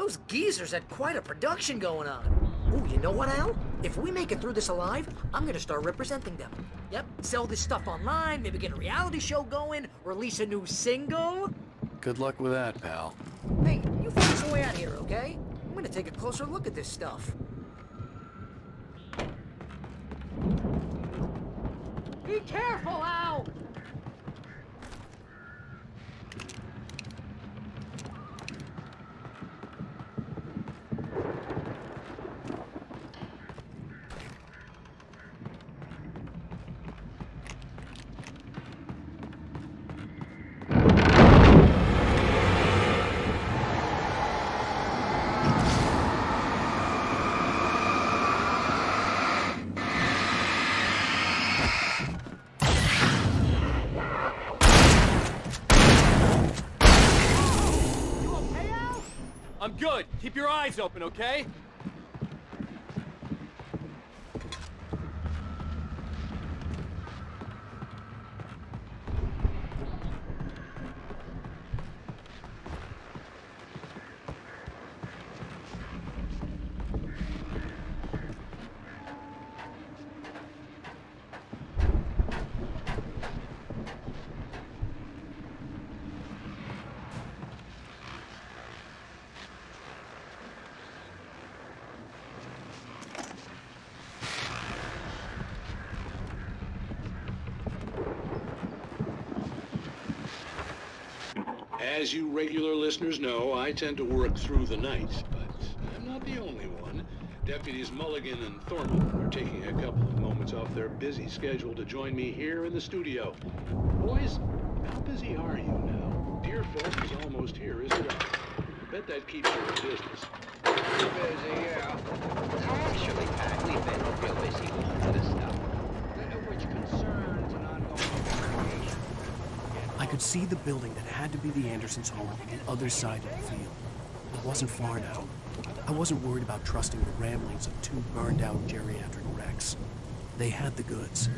[SPEAKER 2] Those geezers had quite a production going on. Ooh, you know what, Al? If we make it through this alive, I'm gonna start representing them. Yep, sell this stuff online, maybe get a reality show going, release a new single.
[SPEAKER 1] Good luck with that, pal.
[SPEAKER 2] Hey, you find us a way out here, okay? I'm gonna take a closer look at this stuff. Be careful, Al!
[SPEAKER 12] I'm good. Keep your eyes open, okay?
[SPEAKER 19] As you regular listeners know, I tend to work through the night, but I'm not the only one. Deputies Mulligan and Thornton are taking a couple of moments off their busy schedule to join me here in the studio. Boys, how busy are you now? Deerfest is almost here, isn't it? I bet that keeps you in business.
[SPEAKER 18] Busy, yeah. Actually, Pat, we've been real busy with all of this stuff. Which concerns an ongoing investigation.
[SPEAKER 1] I could see the building that had to be the Andersons' home on the other side of the field. It wasn't far now. I wasn't worried about trusting the ramblings of two burned-out geriatric wrecks. They had the goods.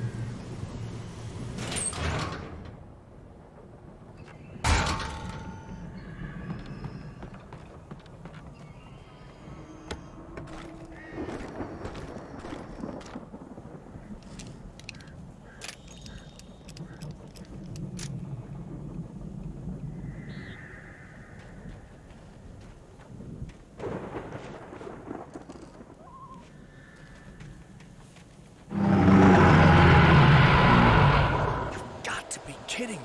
[SPEAKER 1] Kidding me.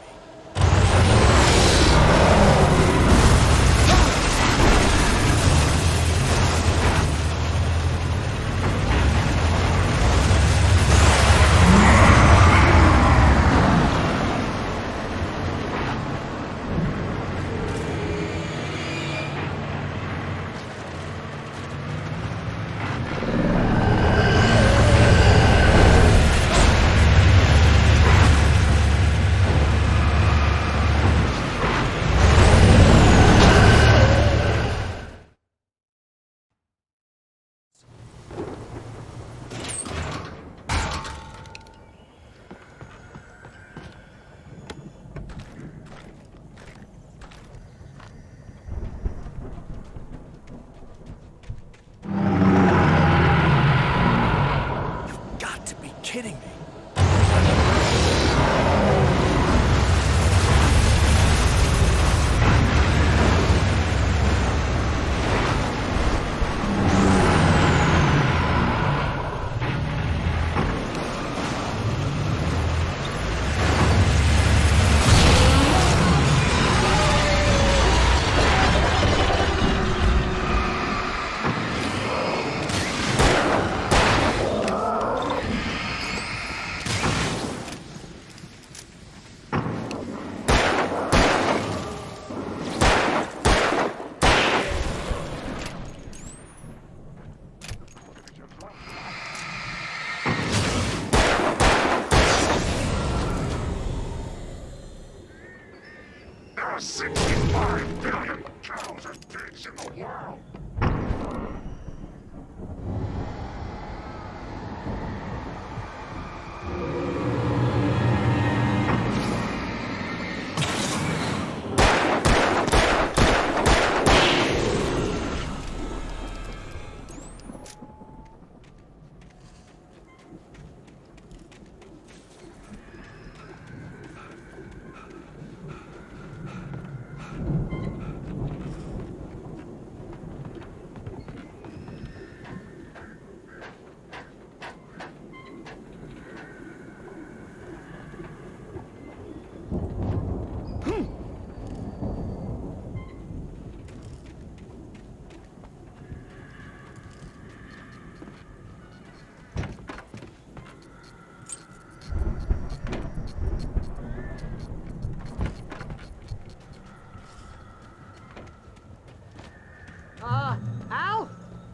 [SPEAKER 1] Kidding me.
[SPEAKER 13] There are 65 billion cows and pigs in the world.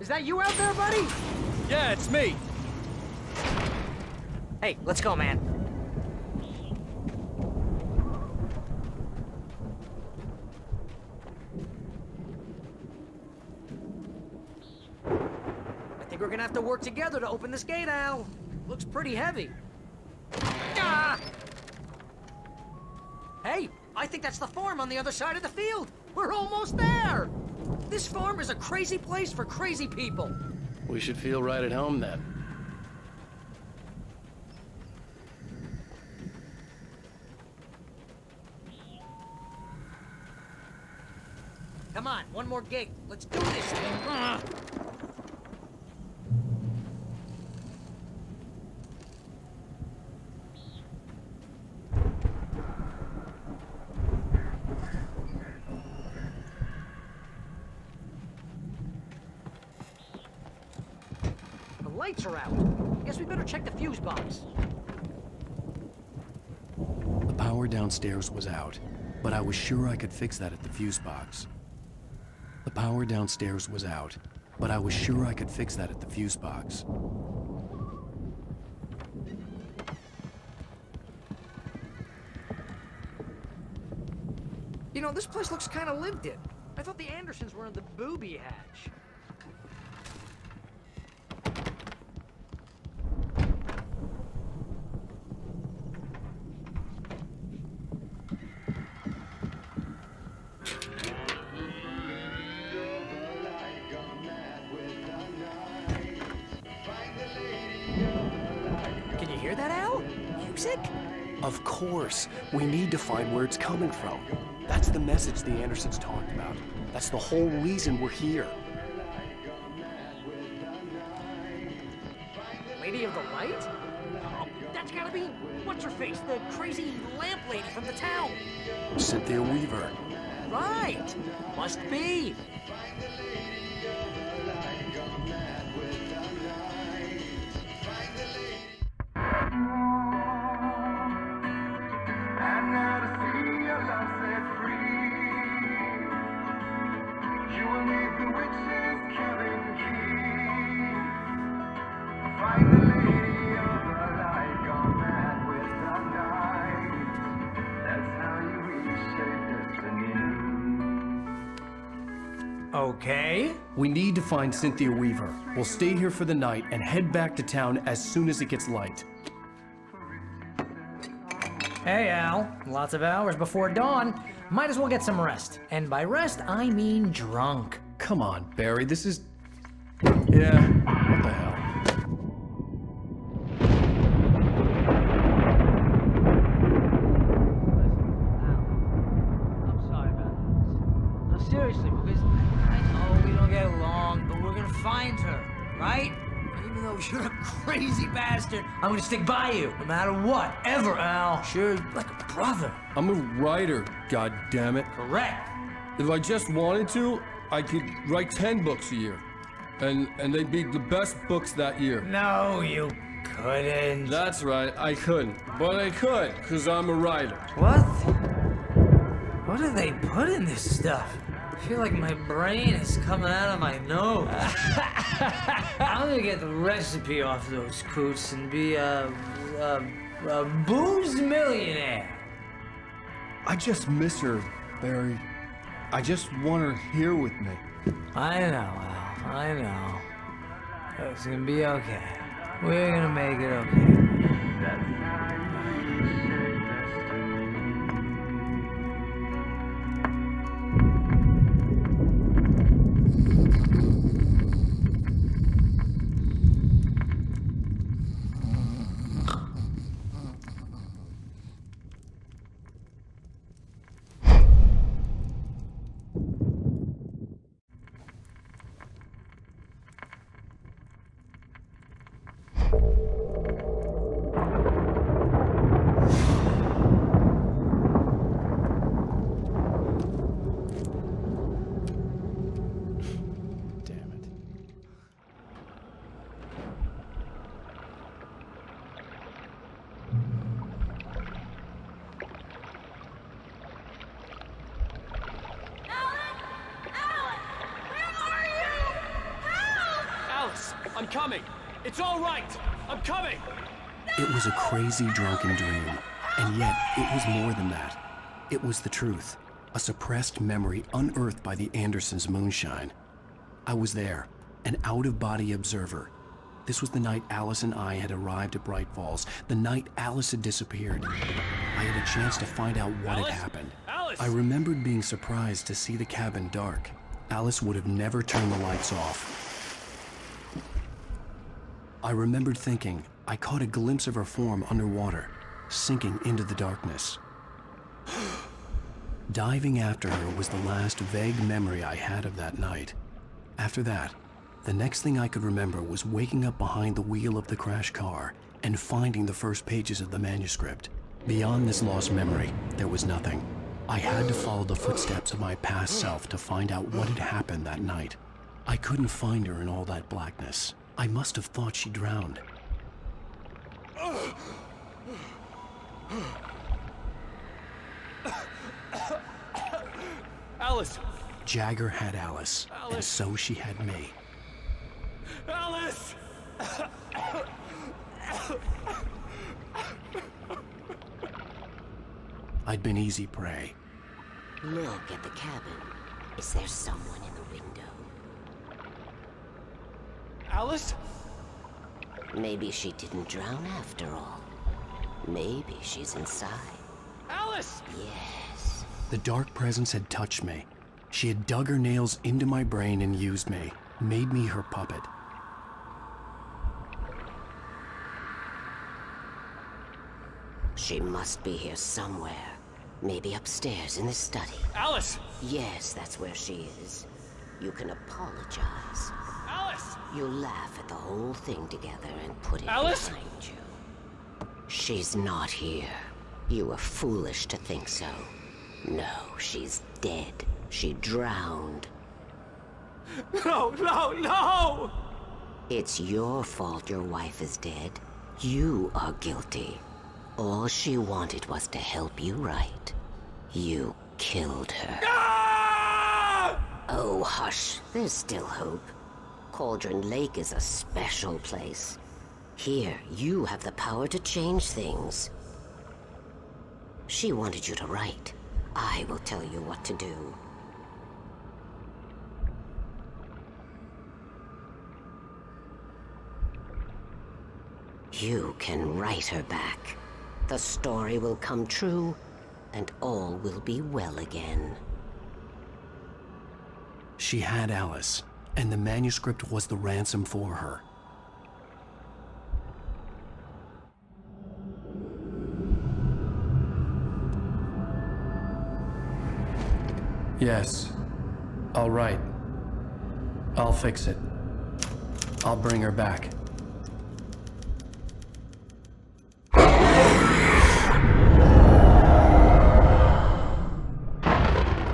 [SPEAKER 2] Is that you out there, buddy?
[SPEAKER 12] Yeah, it's me.
[SPEAKER 2] Hey, let's go, man. I think we're gonna have to work together to open this gate, Al. Looks pretty heavy. Ah! Hey, I think that's the farm on the other side of the field. We're almost there. This farm is a crazy place for crazy people.
[SPEAKER 1] We should feel right at home then.
[SPEAKER 2] Come on, one more gate. Let's do this thing. Ah! The lights are out. Guess we better check the fuse box.
[SPEAKER 1] The power downstairs was out, but I was sure I could fix that at the fuse box. The power downstairs was out, but I was sure I could fix that at the fuse box.
[SPEAKER 2] You know, this place looks kind of lived in. I thought the Andersons were in the booby hatch. Can you hear that, Al? Music?
[SPEAKER 1] Of course. We need to find where it's coming from. That's the message the Andersons talked about. That's the whole reason we're here.
[SPEAKER 2] Lady of the Light? Oh, that's gotta be... what's-her-face? The crazy lamp lady from the town.
[SPEAKER 1] Cynthia Weaver.
[SPEAKER 2] Right! Must be. Okay.
[SPEAKER 1] We need to find Cynthia Weaver. We'll stay here for the night and head back to town as soon as it gets light.
[SPEAKER 2] Hey, Al. Lots of hours before dawn. Might as well get some rest. And by rest, I mean drunk.
[SPEAKER 1] Come on, Barry, this is... Yeah, what the hell?
[SPEAKER 2] I'm sorry about this. No, seriously, because I know we don't get along, but we're gonna find her, right? Even though you're a crazy bastard, I'm gonna stick by you, no matter what, ever, Al. Sure, like a brother.
[SPEAKER 20] I'm a writer, goddammit.
[SPEAKER 2] Correct.
[SPEAKER 20] If I just wanted to, I could write 10 books a year. And they'd be the best books that year.
[SPEAKER 2] No, you couldn't.
[SPEAKER 20] That's right, I couldn't. But I could, because I'm a writer.
[SPEAKER 2] What? What do they put in this stuff? I feel like my brain is coming out of my nose. I'm gonna get the recipe off those coots and be a booze millionaire.
[SPEAKER 20] I just miss her, Barry. I just want her here with me.
[SPEAKER 2] I know, Al. I know. It's gonna be okay. We're gonna make it okay.
[SPEAKER 12] coming! It's all right! I'm coming!
[SPEAKER 1] It was a crazy drunken dream, and yet it was more than that. It was the truth, a suppressed memory unearthed by the Andersons' moonshine. I was there, an out-of-body observer. This was the night Alice and I had arrived at Bright Falls, the night Alice had disappeared. I had a chance to find out what had happened.
[SPEAKER 12] Alice!
[SPEAKER 1] I remembered being surprised to see the cabin dark. Alice would have never turned the lights off. I remembered thinking I caught a glimpse of her form underwater, sinking into the darkness. Diving after her was the last vague memory I had of that night. After that, the next thing I could remember was waking up behind the wheel of the crashed car and finding the first pages of the manuscript. Beyond this lost memory, there was nothing. I had to follow the footsteps of my past self to find out what had happened that night. I couldn't find her in all that blackness. I must have thought she drowned.
[SPEAKER 12] Alice!
[SPEAKER 1] Jagger had Alice, and so she had me.
[SPEAKER 12] Alice!
[SPEAKER 1] I'd been easy prey.
[SPEAKER 21] Look at the cabin. Is there someone in the window?
[SPEAKER 12] Alice?
[SPEAKER 21] Maybe she didn't drown after all. Maybe she's inside.
[SPEAKER 12] Alice!
[SPEAKER 21] Yes.
[SPEAKER 1] The dark presence had touched me. She had dug her nails into my brain and used me, made me her puppet.
[SPEAKER 21] She must be here somewhere. Maybe upstairs in the study.
[SPEAKER 12] Alice!
[SPEAKER 21] Yes, that's where she is. You can apologize.
[SPEAKER 12] Alice!
[SPEAKER 21] You laugh at the whole thing together and put it
[SPEAKER 12] Alice?
[SPEAKER 21] behind you. She's not here. You were foolish to think so. No, she's dead. She drowned.
[SPEAKER 12] No, no, no!
[SPEAKER 21] It's your fault your wife is dead. You are guilty. All she wanted was to help you right. You killed her.
[SPEAKER 12] Ah!
[SPEAKER 21] Oh, hush. There's still hope. Cauldron Lake is a special place. Here, you have the power to change things. She wanted you to write. I will tell you what to do. You can write her back. The story will come true, and all will be well again.
[SPEAKER 1] She had Alice, and the manuscript was the ransom for her. Yes. All right. I'll fix it. I'll bring her back.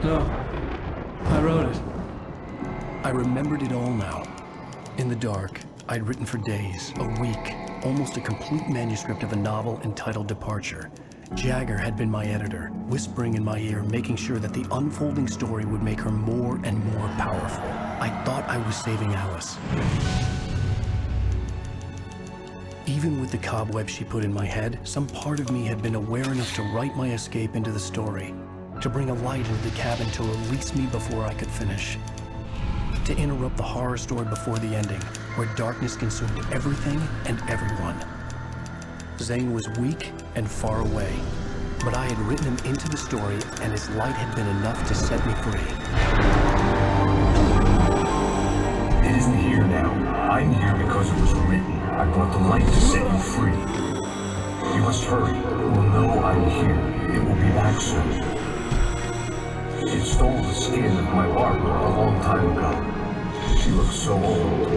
[SPEAKER 1] No. I wrote it. I remembered it all now. In the dark, I'd written for days, a week, almost a complete manuscript of a novel entitled Departure. Jagger had been my editor, whispering in my ear, making sure that the unfolding story would make her more and more powerful. I thought I was saving Alice. Even with the cobwebs she put in my head, some part of me had been aware enough to write my escape into the story, to bring a light into the cabin to release me before I could finish, to interrupt the horror story before the ending, where darkness consumed everything and everyone. Zane was weak and far away, but I had written him into the story, and his light had been enough to set me free.
[SPEAKER 14] It isn't here now. I'm here because it was written. I brought the light to set you free. You must hurry. It will know I'm here. It will be back soon. It stole the skin of my Barbara a long time ago. She looks so old.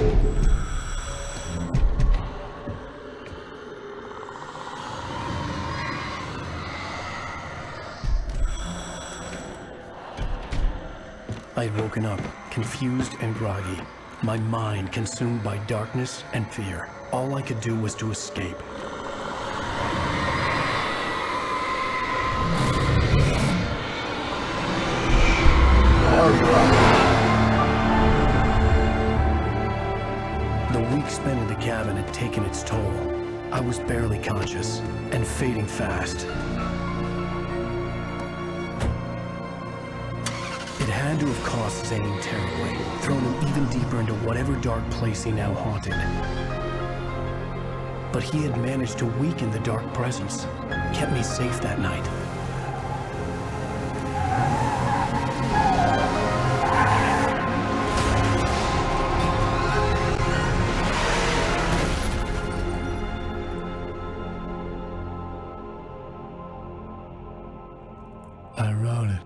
[SPEAKER 1] I had woken up, confused and groggy, my mind consumed by darkness and fear. All I could do was to escape. The week spent barely conscious, and fading fast. It had to have cost Zane terribly, thrown him even deeper into whatever dark place he now haunted. But he had managed to weaken the dark presence, kept me safe that night.
[SPEAKER 14] I wrote it.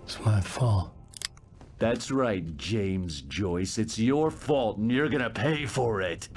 [SPEAKER 14] It's my fault.
[SPEAKER 5] That's right, James Joyce. It's your fault, and you're gonna pay for it.